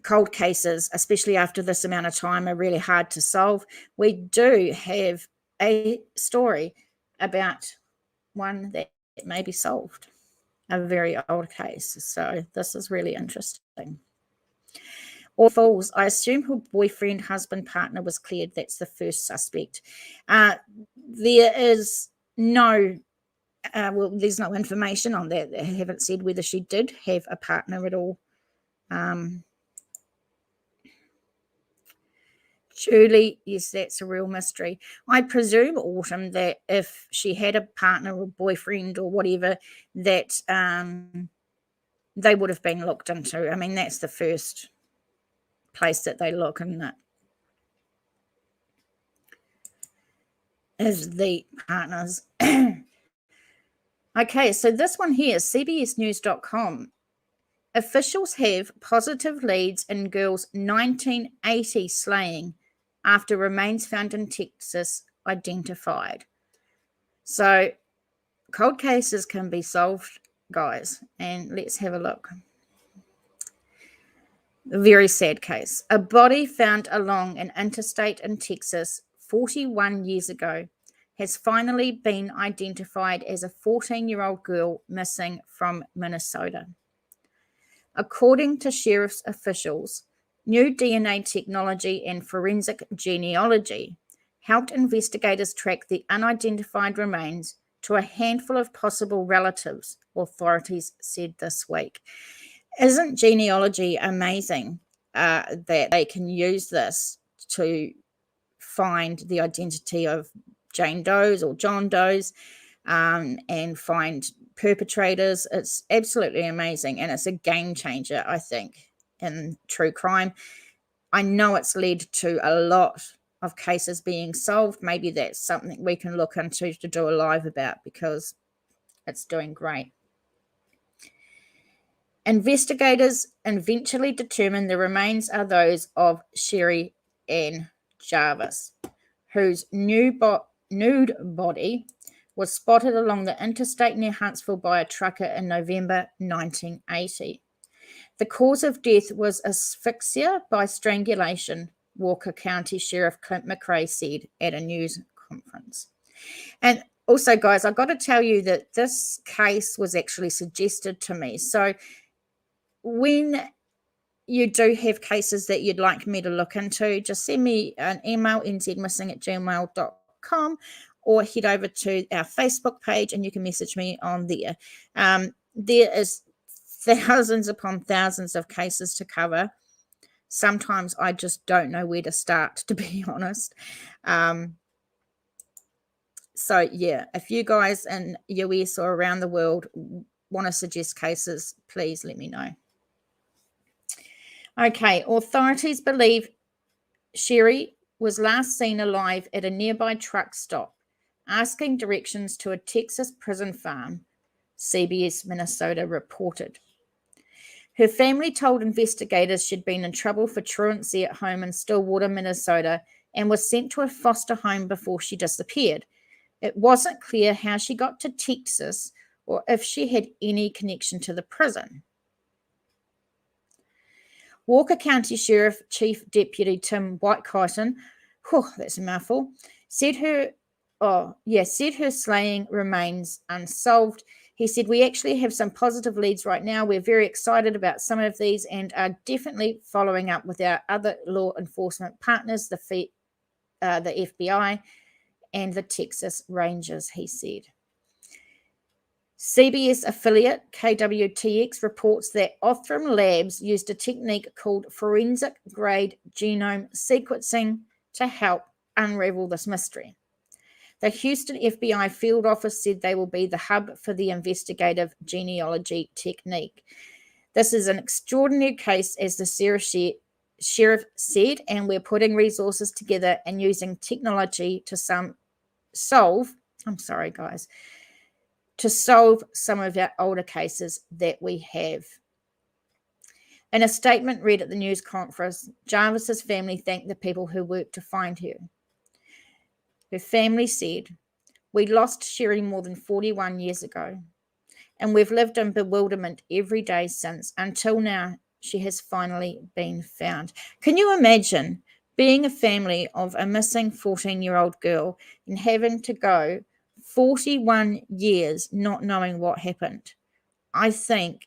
cold cases, especially after this amount of time, are really hard to solve, we do have a story about one that may be solved, a very old case. So this is really interesting. Or falls, I assume her boyfriend, husband, partner was cleared. That's the first suspect. There is no, well, there's no information on that. They haven't said whether she did have a partner at all. Julie, yes, that's a real mystery. I presume, Autumn, that if she had a partner or boyfriend or whatever, that they would have been looked into. I mean, that's the first place that they look, isn't it? Is the partners. Okay, so this one here, cbsnews.com. Officials have positive leads in girl's 1980 slaying after remains found in Texas identified. So cold cases can be solved, guys, and let's have a look. A very sad case. A body found along an interstate in Texas 41 years ago has finally been identified as a 14-year-old girl missing from Minnesota. According to sheriff's officials, new DNA technology and forensic genealogy helped investigators track the unidentified remains to a handful of possible relatives, authorities said this week. Isn't genealogy amazing that they can use this to find the identity of Jane Doe's or John Doe's and find perpetrators? It's absolutely amazing, and it's a game changer, I think, in true crime. I know it's led to a lot of cases being solved. Maybe that's something we can look into to do a live about, because it's doing great. Investigators eventually determined the remains are those of Sherri Ann Jarvis, whose nude body was spotted along the interstate near Huntsville by a trucker in November 1980. The cause of death was asphyxia by strangulation, Walker County Sheriff Clint McRae said at a news conference. And also, guys, I've got to tell you that this case was actually suggested to me. So when you do have cases that you'd like me to look into, just send me an email, nzmissing@gmail.com, or head over to our Facebook page and you can message me on there. There is thousands upon thousands of cases to cover. Sometimes I just don't know where to start, to be honest. So, yeah, if you guys in US or around the world want to suggest cases, please let me know. Okay, authorities believe Sherri was last seen alive at a nearby truck stop, asking directions to a Texas prison farm, CBS Minnesota reported. Her family told investigators she'd been in trouble for truancy at home in Stillwater, Minnesota, and was sent to a foster home before she disappeared. It wasn't clear how she got to Texas or if she had any connection to the prison. Walker County Sheriff Chief Deputy Tim Whitecotton, that's a mouthful, said her slaying remains unsolved. He said, "We actually have some positive leads right now. We're very excited about some of these and are definitely following up with our other law enforcement partners, the FBI and the Texas Rangers," he said. CBS affiliate KWTX reports that Othram Labs used a technique called forensic-grade genome sequencing to help unravel this mystery. The Houston FBI field office said they will be the hub for the investigative genealogy technique. This is an extraordinary case, as the sheriff said, and we're putting resources together and using technology to solve some of our older cases that we have. In a statement read at the news conference, Jarvis's family thanked the people who worked to find her. Her family said, "We lost Sherri more than 41 years ago, and we've lived in bewilderment every day since. Until now, she has finally been found." Can you imagine being a family of a missing 14-year-old girl and having to go 41 years not knowing what happened? I think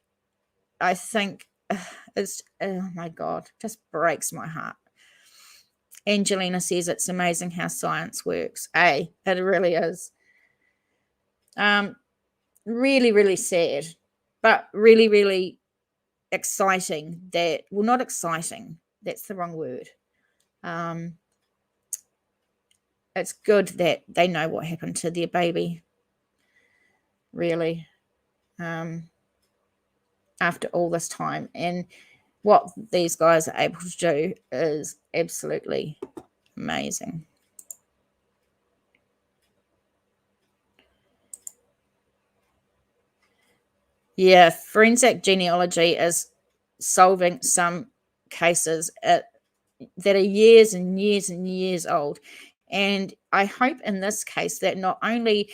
it's, oh my God, just breaks my heart. Angelina says it's amazing how science works. It really is. Really, really sad, but really, really exciting that, well, not exciting, that's the wrong word. It's good that they know what happened to their baby, really, after all this time. And what these guys are able to do is absolutely amazing. Yeah, forensic genealogy is solving some cases that are years and years and years old. And I hope in this case that not only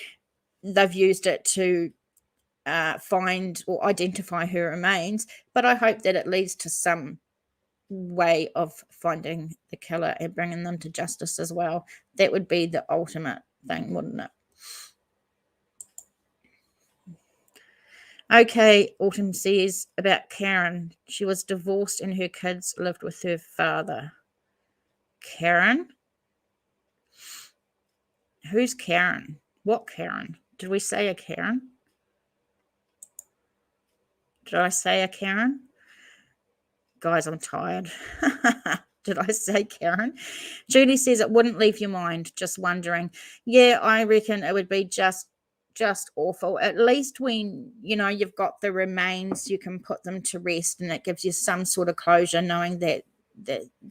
they've used it to find or identify her remains, but I hope that it leads to some way of finding the killer and bringing them to justice as well. That would be the ultimate thing, wouldn't it? Okay, Autumn says about Karen. She was divorced and her kids lived with her father. Karen? Who's Karen? What Karen? Did we say a Karen? Did I say a Karen? Guys, I'm tired. Did I say Karen? Judy says it wouldn't leave your mind, just wondering. Yeah, I reckon it would be just awful. At least when, you know, you've got the remains, you can put them to rest, and it gives you some sort of closure knowing that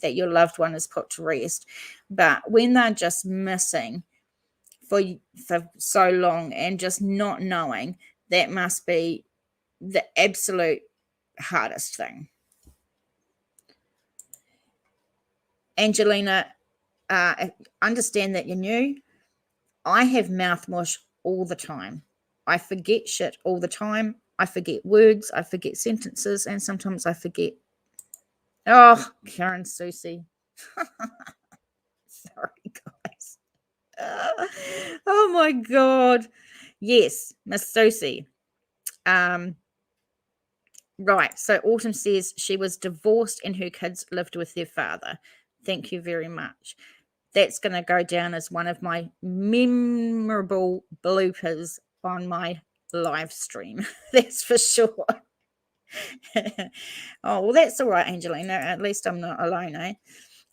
your loved one is put to rest. But when they're just missing for so long and just not knowing, that must be the absolute hardest thing. Angelina, understand that you're new. I have mouth mush all the time. I forget shit all the time. I forget words. I forget sentences. And sometimes I forget. Oh, Karen Soucie. Sorry, guys. Oh, my God. Yes, Miss Soucie. Right. So Autumn says she was divorced and her kids lived with their father. Thank you very much. That's going to go down as one of my memorable bloopers on my live stream. That's for sure. Oh, well, that's all right, Angelina. At least I'm not alone, eh?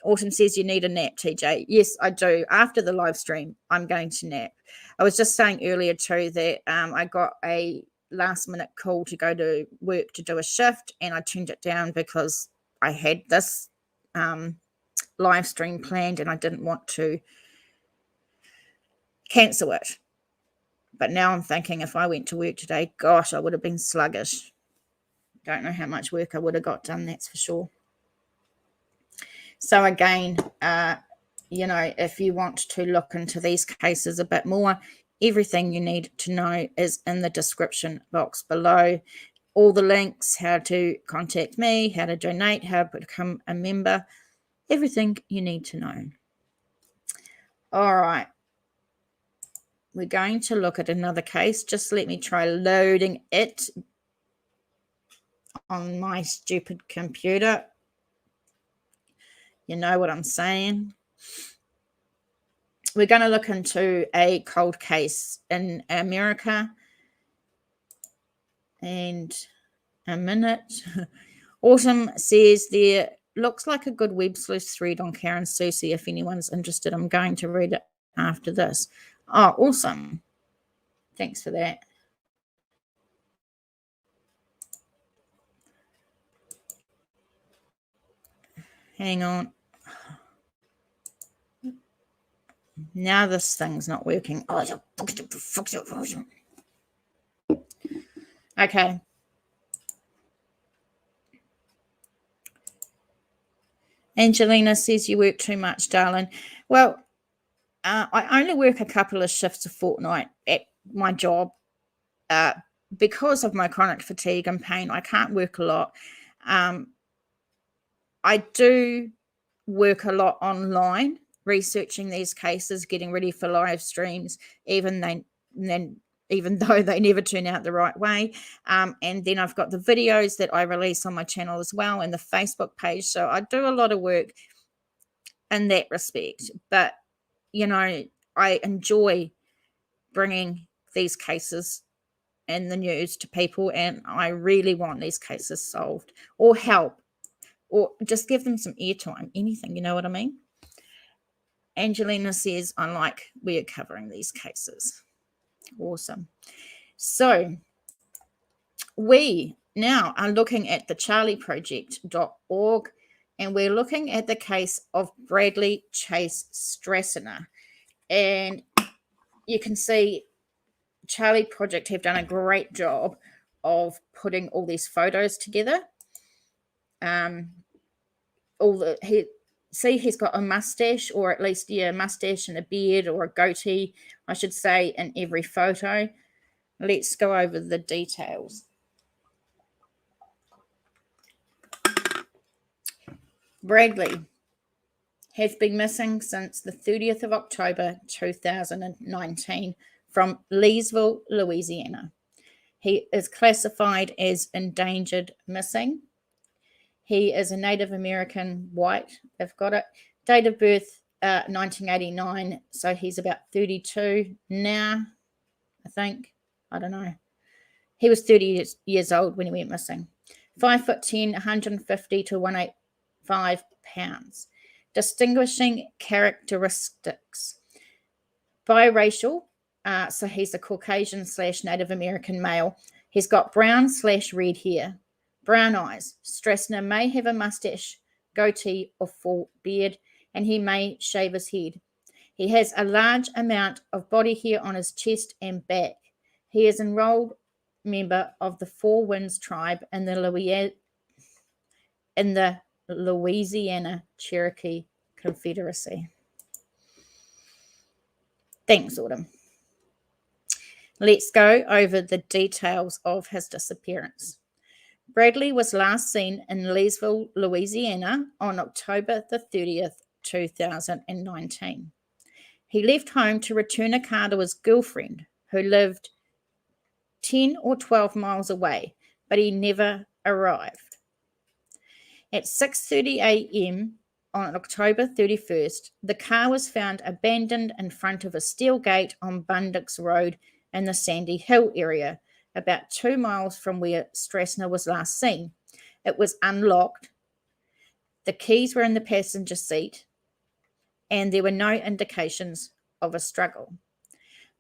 Autumn says you need a nap, TJ. Yes, I do. After the live stream, I'm going to nap. I was just saying earlier, too, that I got a last-minute call to go to work to do a shift, and I turned it down because I had this live stream planned and I didn't want to cancel it. But now I'm thinking if I went to work today, gosh, I would have been sluggish. Don't know how much work I would have got done, that's for sure. So again, you know, if you want to look into these cases a bit more, everything you need to know is in the description box below. All the links, how to contact me, how to donate, how to become a member, everything you need to know. All right. We're going to look at another case. Just let me try loading it on my stupid computer. You know what I'm saying. We're going to look into a cold case in America. And a minute. Autumn says there looks like a good web sleuth thread on Karen Soucie. If anyone's interested, I'm going to read it after this. Oh, awesome. Thanks for that. Hang on. Now this thing's not working. Oh, okay. Angelina says you work too much, darling. Well, I only work a couple of shifts a fortnight at my job because of my chronic fatigue and pain. I can't work a lot. I do work a lot online, researching these cases, getting ready for live streams, even though they never turn out the right way. And then I've got the videos that I release on my channel as well, and the Facebook page. So I do a lot of work in that respect. But, you know, I enjoy bringing these cases in the news to people, and I really want these cases solved, or help, or just give them some airtime, anything, you know what I mean? Angelina says, I like we're covering these cases. Awesome. So we now are looking at the charlieproject.org, and we're looking at the case of Bradley Chase Strassena. And you can see Charlie Project have done a great job of putting all these photos together. He's got a mustache, or at least a mustache and a beard, or a goatee, I should say, in every photo. Let's go over the details. Bradley has been missing since the 30th of October 2019 from Leesville, Louisiana. He is classified as endangered missing. He is a Native American white. They've got it. Date of birth, 1989. So he's about 32 now, I think. I don't know. He was 30 years old when he went missing. 5'10", 150 to 185 pounds. Distinguishing characteristics. Biracial. So he's a Caucasian / Native American male. He's got brown / red hair. Brown eyes. Strassena may have a mustache, goatee, or full beard, and he may shave his head. He has a large amount of body hair on his chest and back. He is an enrolled member of the Four Winds tribe in the Louisiana Cherokee Confederacy. Thanks, Autumn. Let's go over the details of his disappearance. Bradley was last seen in Leesville, Louisiana on October the 30th, 2019. He left home to return a car to his girlfriend, who lived 10 or 12 miles away, but he never arrived. At 6:30 a.m. on October 31st, the car was found abandoned in front of a steel gate on Bundix Road in the Sandy Hill area, about 2 miles from where Strassena was last seen. It was unlocked. The keys were in the passenger seat, and there were no indications of a struggle.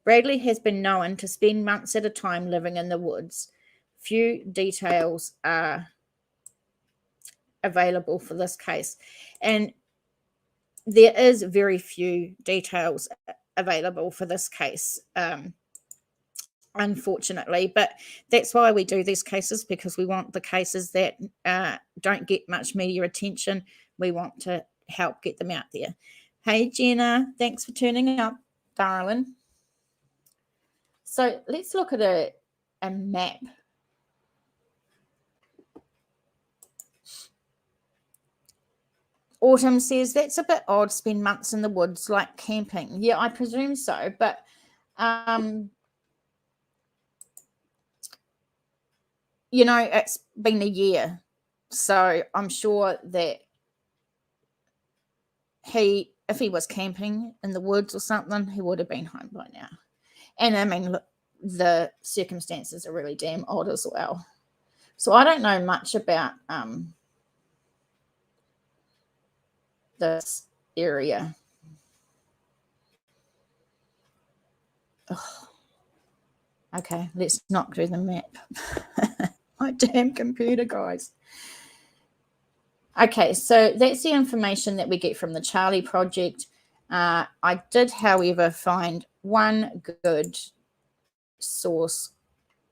Bradley has been known to spend months at a time living in the woods. Few details are available for this case, and there is very few details available for this case, unfortunately, but that's why we do these cases, because we want the cases that don't get much media attention. We want to help get them out there. Hey Jenna, thanks for turning up, darling. So let's look at a map. Autumn says, that's a bit odd, spend months in the woods like camping. Yeah, I presume so, but it's been a year, so I'm sure that if he was camping in the woods or something, he would have been home by now. And I mean, look, the circumstances are really damn odd as well. So I don't know much about this area. Ugh. Okay, let's not do the map. My damn computer, guys. Okay, so that's the information that we get from the Charlie Project. I did, however, find one good source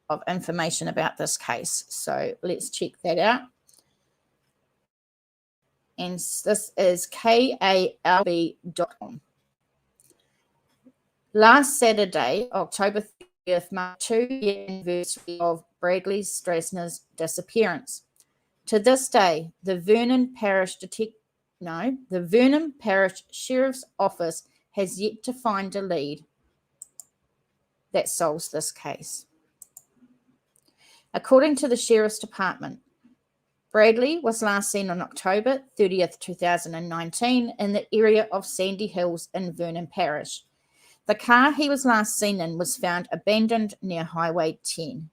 of information about this case. So let's check that out. And this is kalb.com. Last Saturday, October 30th, marked 2-year anniversary of Bradley Strassener's disappearance. To this day, the Vernon Parish Sheriff's Office has yet to find a lead that solves this case. According to the Sheriff's Department, Bradley was last seen on October 30th, 2019 in the area of Sandy Hills in Vernon Parish. The car he was last seen in was found abandoned near Highway 10.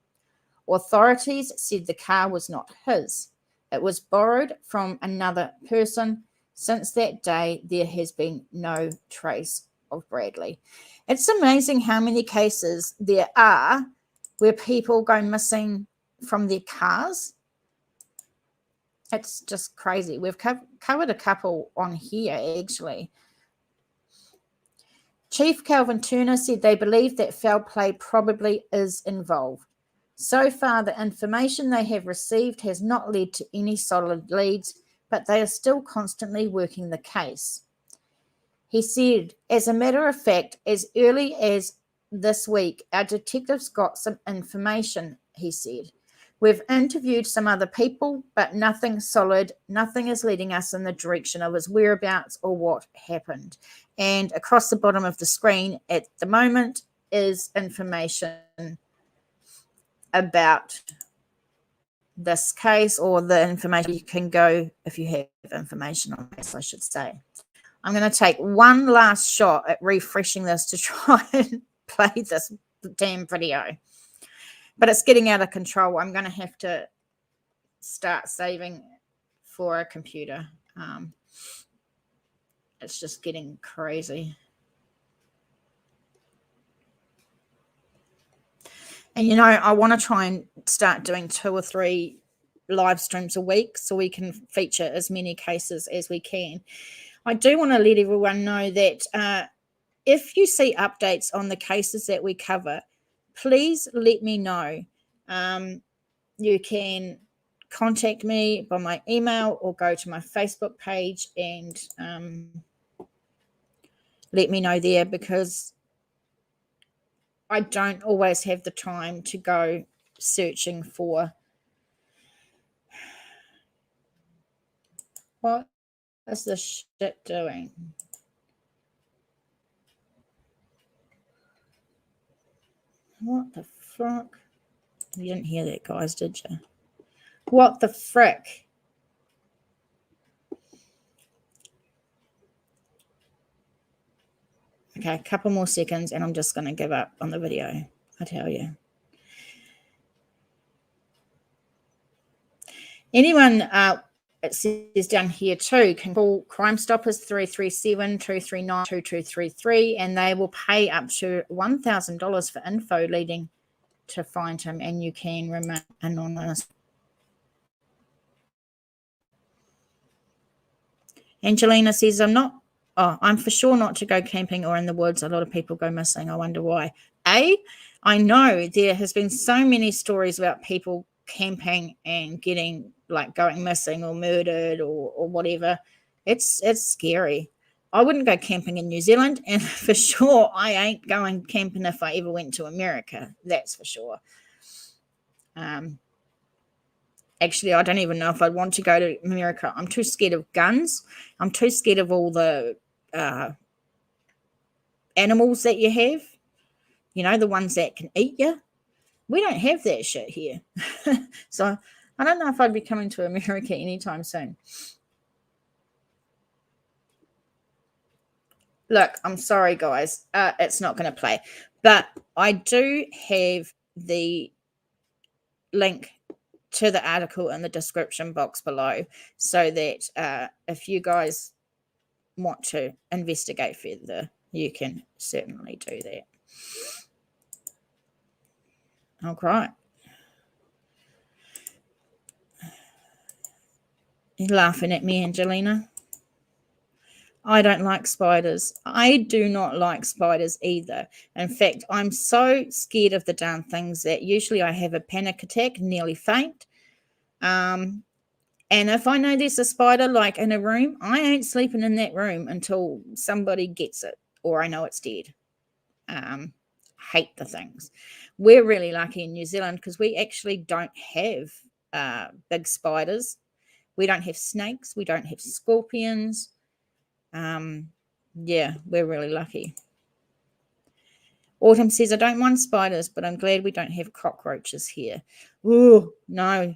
Authorities said the car was not his. It was borrowed from another person. Since that day, there has been no trace of Bradley. It's amazing how many cases there are where people go missing from their cars. It's just crazy. We've covered a couple on here, actually. Chief Calvin Turner said they believe that foul play probably is involved. So far, the information they have received has not led to any solid leads, but they are still constantly working the case. He said, as a matter of fact, as early as this week, our detectives got some information, he said. We've interviewed some other people, but nothing solid, nothing is leading us in the direction of his whereabouts or what happened. And across the bottom of the screen at the moment is information about this case, or the information you can go if you have information on this, I should say. I'm going to take one last shot at refreshing this to try and play this damn video. But it's getting out of control. I'm going to have to start saving for a computer. It's just getting crazy. And, you know, I want to try and start doing 2 or 3 live streams a week so we can feature as many cases as we can. I do want to let everyone know that if you see updates on the cases that we cover, please let me know. You can contact me by my email or go to my Facebook page and let me know there, because I don't always have the time to go searching for what is this shit doing. What the fuck? You didn't hear that, guys, did you? What the frick? Okay, a couple more seconds and I'm just going to give up on the video, I tell you. Anyone, it says down here too, can call Crime Stoppers 337-239-2233 and they will pay up to $1,000 for info leading to find him, and you can remain anonymous. Angelina says, I'm for sure not to go camping or in the woods. A lot of people go missing. I wonder why. I know there has been so many stories about people camping and getting, like, going missing or murdered or whatever. It's scary. I wouldn't go camping in New Zealand, and for sure I ain't going camping if I ever went to America. That's for sure. Actually, I don't even know if I'd want to go to America. I'm too scared of guns. I'm too scared of all the animals that you have. You know, the ones that can eat you. We don't have that shit here. So I don't know if I'd be coming to America anytime soon. Look, I'm sorry, guys. It's not going to play. But I do have the link to the article in the description box below, so that if you guys want to investigate further, you can certainly do that. All right. You're laughing at me, Angelina. I don't like spiders. I do not like spiders either. In fact, I'm so scared of the darn things that usually I have a panic attack, nearly faint. And if I know there's a spider, like, in a room, I ain't sleeping in that room until somebody gets it or I know it's dead. Hate the things. We're really lucky in New Zealand because we actually don't have big spiders. We don't have snakes. We don't have scorpions. Yeah, we're really lucky. Autumn says, I don't mind spiders, but I'm glad we don't have cockroaches here. Ooh, no.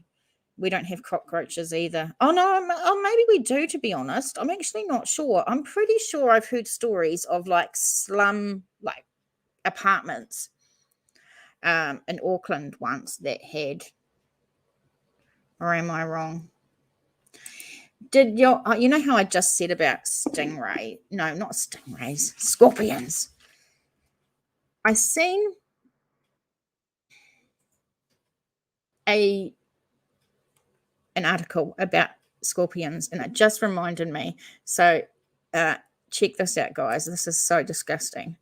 We don't have cockroaches either. Oh, no, maybe we do, to be honest. I'm actually not sure. I'm pretty sure I've heard stories of like slum, like apartments in Auckland once that had, or am I wrong? Did you know how I just said about stingray? No, not stingrays, scorpions. I seen an article about scorpions, and it just reminded me. So check this out, guys. This is so disgusting.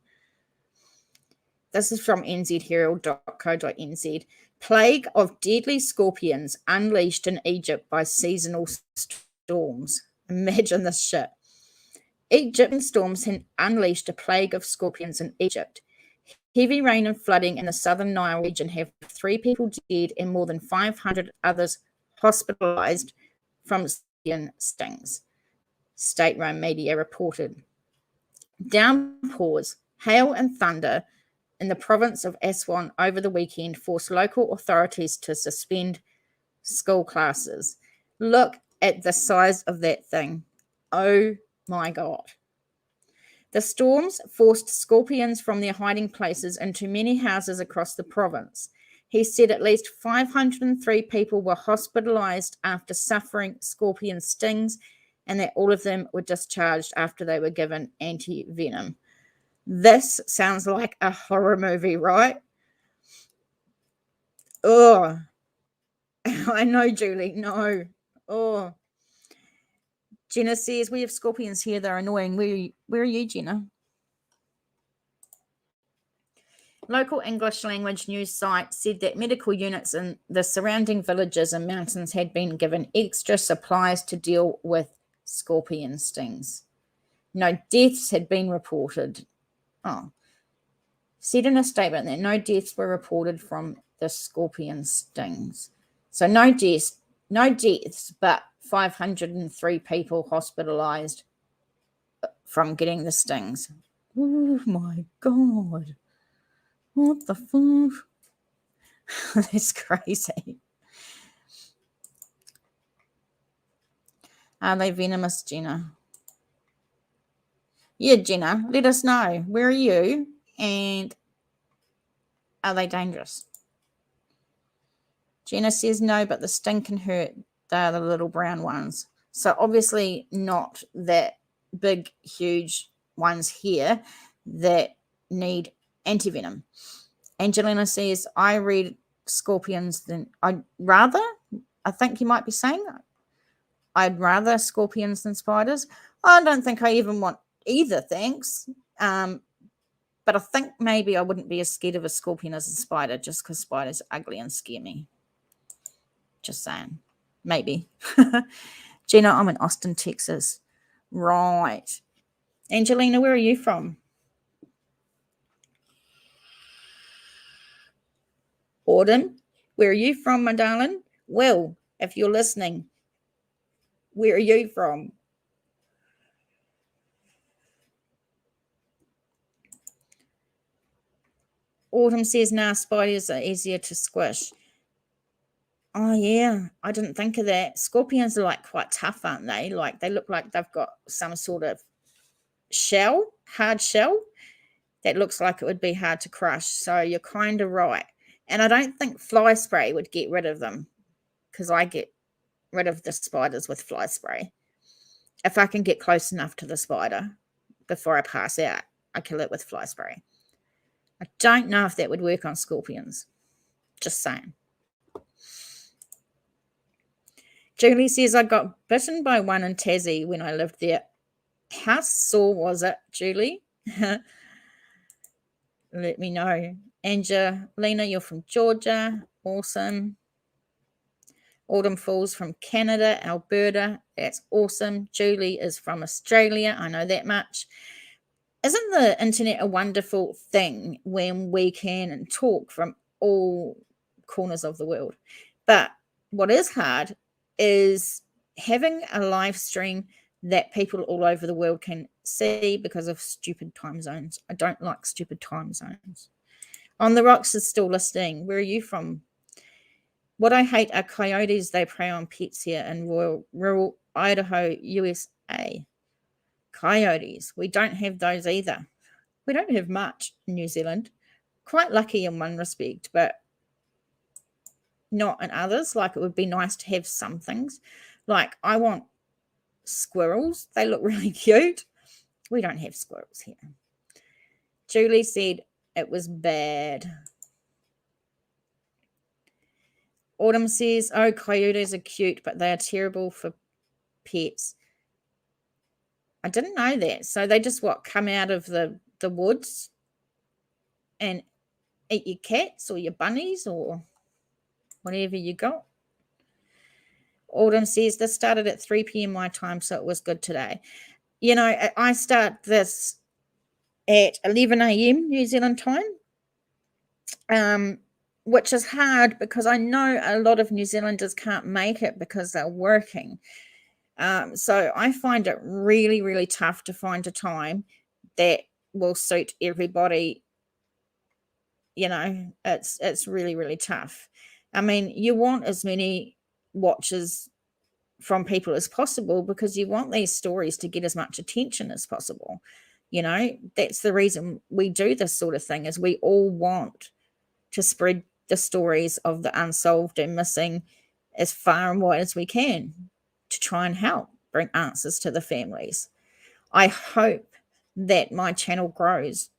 This is from nzherald.co.nz. Plague of deadly scorpions unleashed in Egypt by seasonal storms. Imagine this shit. Egyptian storms had unleashed a plague of scorpions in Egypt. Heavy rain and flooding in the southern Nile region have 3 people dead and more than 500 others hospitalized from scorpion stings, state-run media reported. Downpours, hail and thunder in the province of Aswan over the weekend forced local authorities to suspend school classes. Look at the size of that thing. Oh my God. The storms forced scorpions from their hiding places into many houses across the province. He said at least 503 people were hospitalized after suffering scorpion stings, and that all of them were discharged after they were given anti-venom. This sounds like a horror movie, right? Oh, I know, Julie. No. Oh. Jenna says, we have scorpions here. They're annoying. Where are you, Jenna? Local English language news site said that medical units in the surrounding villages and mountains had been given extra supplies to deal with scorpion stings. No deaths had been reported. Oh. Said in a statement that no deaths were reported from the scorpion stings. So no deaths, but 503 people hospitalized from getting the stings. Oh my God. What the fuck? That's crazy. Are they venomous, Jenna? Yeah, Jenna, let us know. Where are you? And are they dangerous? Jenna says no, but the sting can hurt. They are the little brown ones. So obviously not that big, huge ones here that need antivenom. Angelina says, I read scorpions than I think you might be saying, I'd rather scorpions than spiders. I don't think I even want either, thanks. But I think maybe I wouldn't be as scared of a scorpion as a spider just because spiders are ugly and scare me. Just saying. Maybe. Gina, I'm in Austin, Texas. Right. Angelina, where are you from? Auden, where are you from, my darling? Will, if you're listening, where are you from? Autumn says, nah, spiders are easier to squish. Oh, yeah, I didn't think of that. Scorpions are like quite tough, aren't they? Like they look like they've got some sort of shell, hard shell, that looks like it would be hard to crush. So you're kind of right. And I don't think fly spray would get rid of them because I get rid of the spiders with fly spray. If I can get close enough to the spider before I pass out, I kill it with fly spray. I don't know if that would work on scorpions. Just saying. Julie says, I got bitten by one in Tassie when I lived there. How sore was it, Julie? Let me know. Angelina, you're from Georgia. Awesome. Autumn Falls from Canada, Alberta. That's awesome. Julie is from Australia. I know that much. Isn't the internet a wonderful thing when we can talk from all corners of the world? But what is hard is having a live stream that people all over the world can see because of stupid time zones. I don't like stupid time zones. On the Rocks is still listening. Where are you from? What I hate are coyotes. They prey on pets here in rural Idaho, USA. Coyotes. We don't have those either. We don't have much in New Zealand. Quite lucky in one respect, but not in others. Like, it would be nice to have some things. Like, I want squirrels. They look really cute. We don't have squirrels here. Julie said it was bad. Autumn says, oh, coyotes are cute, but they are terrible for pets. I didn't know that. So they just, come out of the woods and eat your cats or your bunnies or whatever you got. Autumn says, this started at 3 p.m. my time, so it was good today. You know, I start this at 11 a.m. New Zealand time, which is hard because I know a lot of New Zealanders can't make it because they're working. So I find it really, really tough to find a time that will suit everybody. You know, it's really, really tough. I mean, you want as many watches from people as possible because you want these stories to get as much attention as possible. You know, that's the reason we do this sort of thing, is we all want to spread the stories of the unsolved and missing as far and wide as we can to try and help bring answers to the families. I hope that my channel grows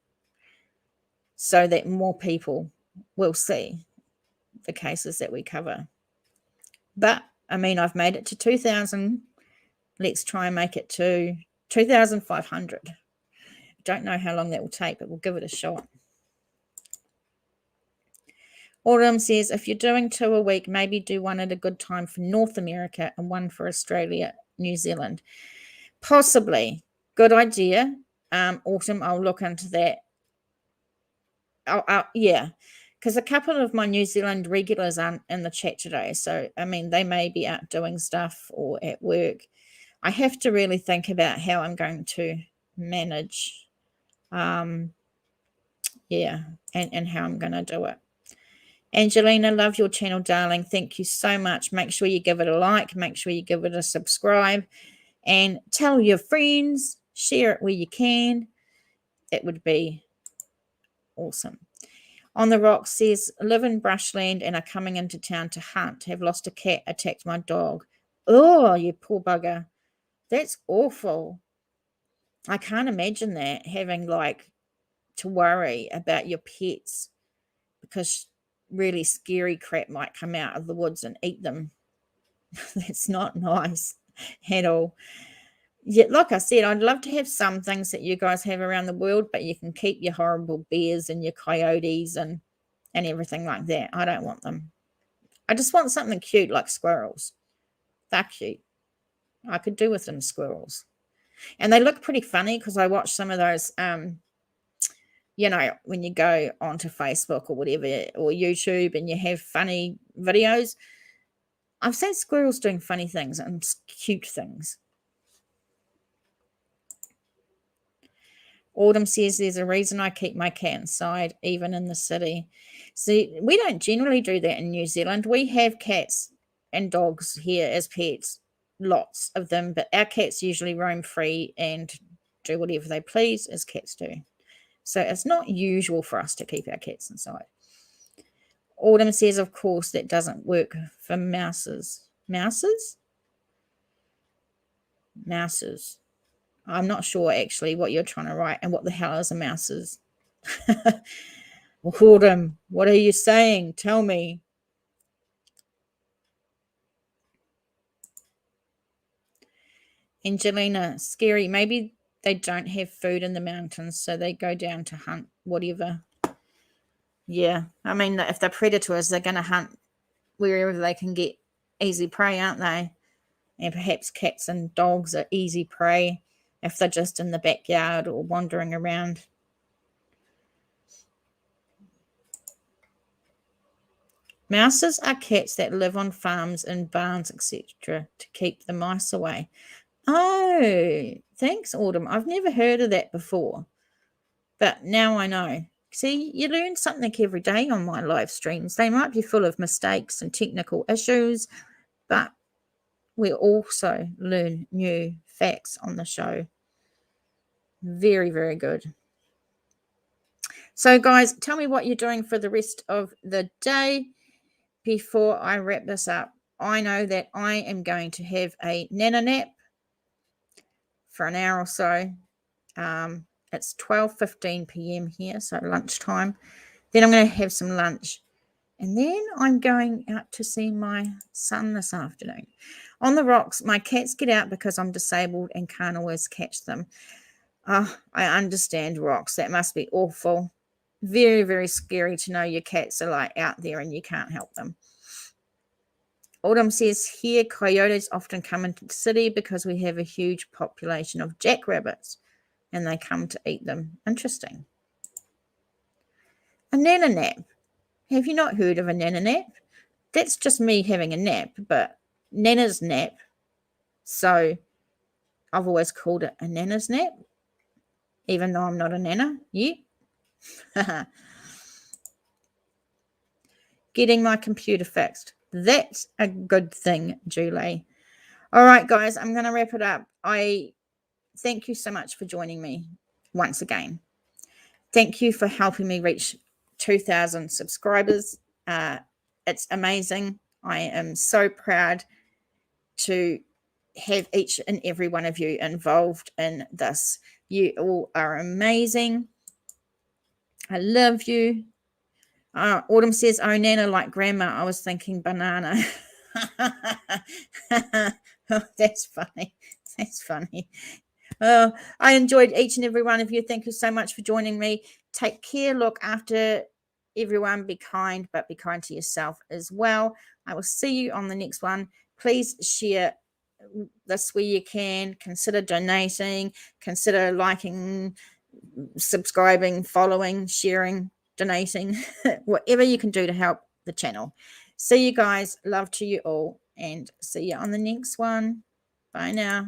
so that more people will see the cases that we cover. But, I mean, I've made it to 2,000. Let's try and make it to 2,500. Don't know how long that will take, but we'll give it a shot. Autumn says, if you're doing 2 a week, maybe do one at a good time for North America and one for Australia, New Zealand. Possibly. Good idea. Autumn, I'll look into that. Yeah, because a couple of my New Zealand regulars aren't in the chat today. So, I mean, they may be out doing stuff or at work. I have to really think about how I'm going to manage, and how I'm going to do it. Angelina, love your channel, darling. Thank you so much. Make sure you give it a like. Make sure you give it a subscribe. And tell your friends. Share it where you can. It would be awesome. On the Rock says, live in brushland and are coming into town to hunt. Have lost a cat, attacked my dog. Oh, you poor bugger. That's awful. I can't imagine that, having to worry about your pets because really scary crap might come out of the woods and eat them. That's not nice at all. Yeah, like I said, I'd love to have some things that you guys have around the world, but you can keep your horrible bears and your coyotes and everything like that. I don't want them. I just want something cute like squirrels. They're cute. I could do with them squirrels. And they look pretty funny because I watch some of those, you know, when you go onto Facebook or whatever, or YouTube, and you have funny videos. I've seen squirrels doing funny things and cute things. Autumn says, there's a reason I keep my cat inside, even in the city. See, we don't generally do that in New Zealand. We have cats and dogs here as pets, lots of them, but our cats usually roam free and do whatever they please, as cats do. So it's not usual for us to keep our cats inside. Autumn says, of course, that doesn't work for mouses. Mouses? Mouses. I'm not sure actually what you're trying to write and what the hell is a mouses. Autumn, what are you saying? Tell me. Angelina, scary. Maybe they don't have food in the mountains, so they go down to hunt whatever. Yeah, I mean, if they're predators, they're going to hunt wherever they can get easy prey, aren't they? And perhaps cats and dogs are easy prey if they're just in the backyard or wandering around. Mouses are cats that live on farms and barns, etc., to keep the mice away. Oh, thanks, Autumn. I've never heard of that before, but now I know, See, you learn something every day on my live streams. They might be full of mistakes and technical issues, but we also learn new facts on the show. Very, very good. So, guys, tell me what you're doing for the rest of the day before I wrap this up. I know that I am going to have a nana nap for an hour or so. It's 12:15 p.m. here, so lunchtime. Then I'm going to have some lunch. And then I'm going out to see my son this afternoon. On the rocks, my cats get out because I'm disabled and can't always catch them. Oh, I understand, rocks. That must be awful. Very, very scary to know your cats are like out there and you can't help them. Autumn says here, coyotes often come into the city because we have a huge population of jackrabbits and they come to eat them. Interesting. A nana nap. Have you not heard of a nana nap? That's just me having a nap, but nana's nap. So I've always called it a nana's nap, even though I'm not a nana yet. Getting my computer fixed. That's a good thing, Julie. All right, guys, I'm going to wrap it up. I thank you so much for joining me once again. Thank you for helping me reach 2,000 subscribers. It's amazing. I am so proud to have each and every one of you involved in this. You all are amazing. I love you. Autumn says, oh, Nana, like grandma. I was thinking banana. Oh, that's funny. That's funny. I enjoyed each and every one of you. Thank you so much for joining me. Take care. Look after everyone. Be kind, but be kind to yourself as well. I will see you on the next one. Please share this where you can. Consider donating. Consider liking, subscribing, following, sharing, donating, whatever you can do to help the channel. See you guys. Love to you all, and see you on the next one. Bye now.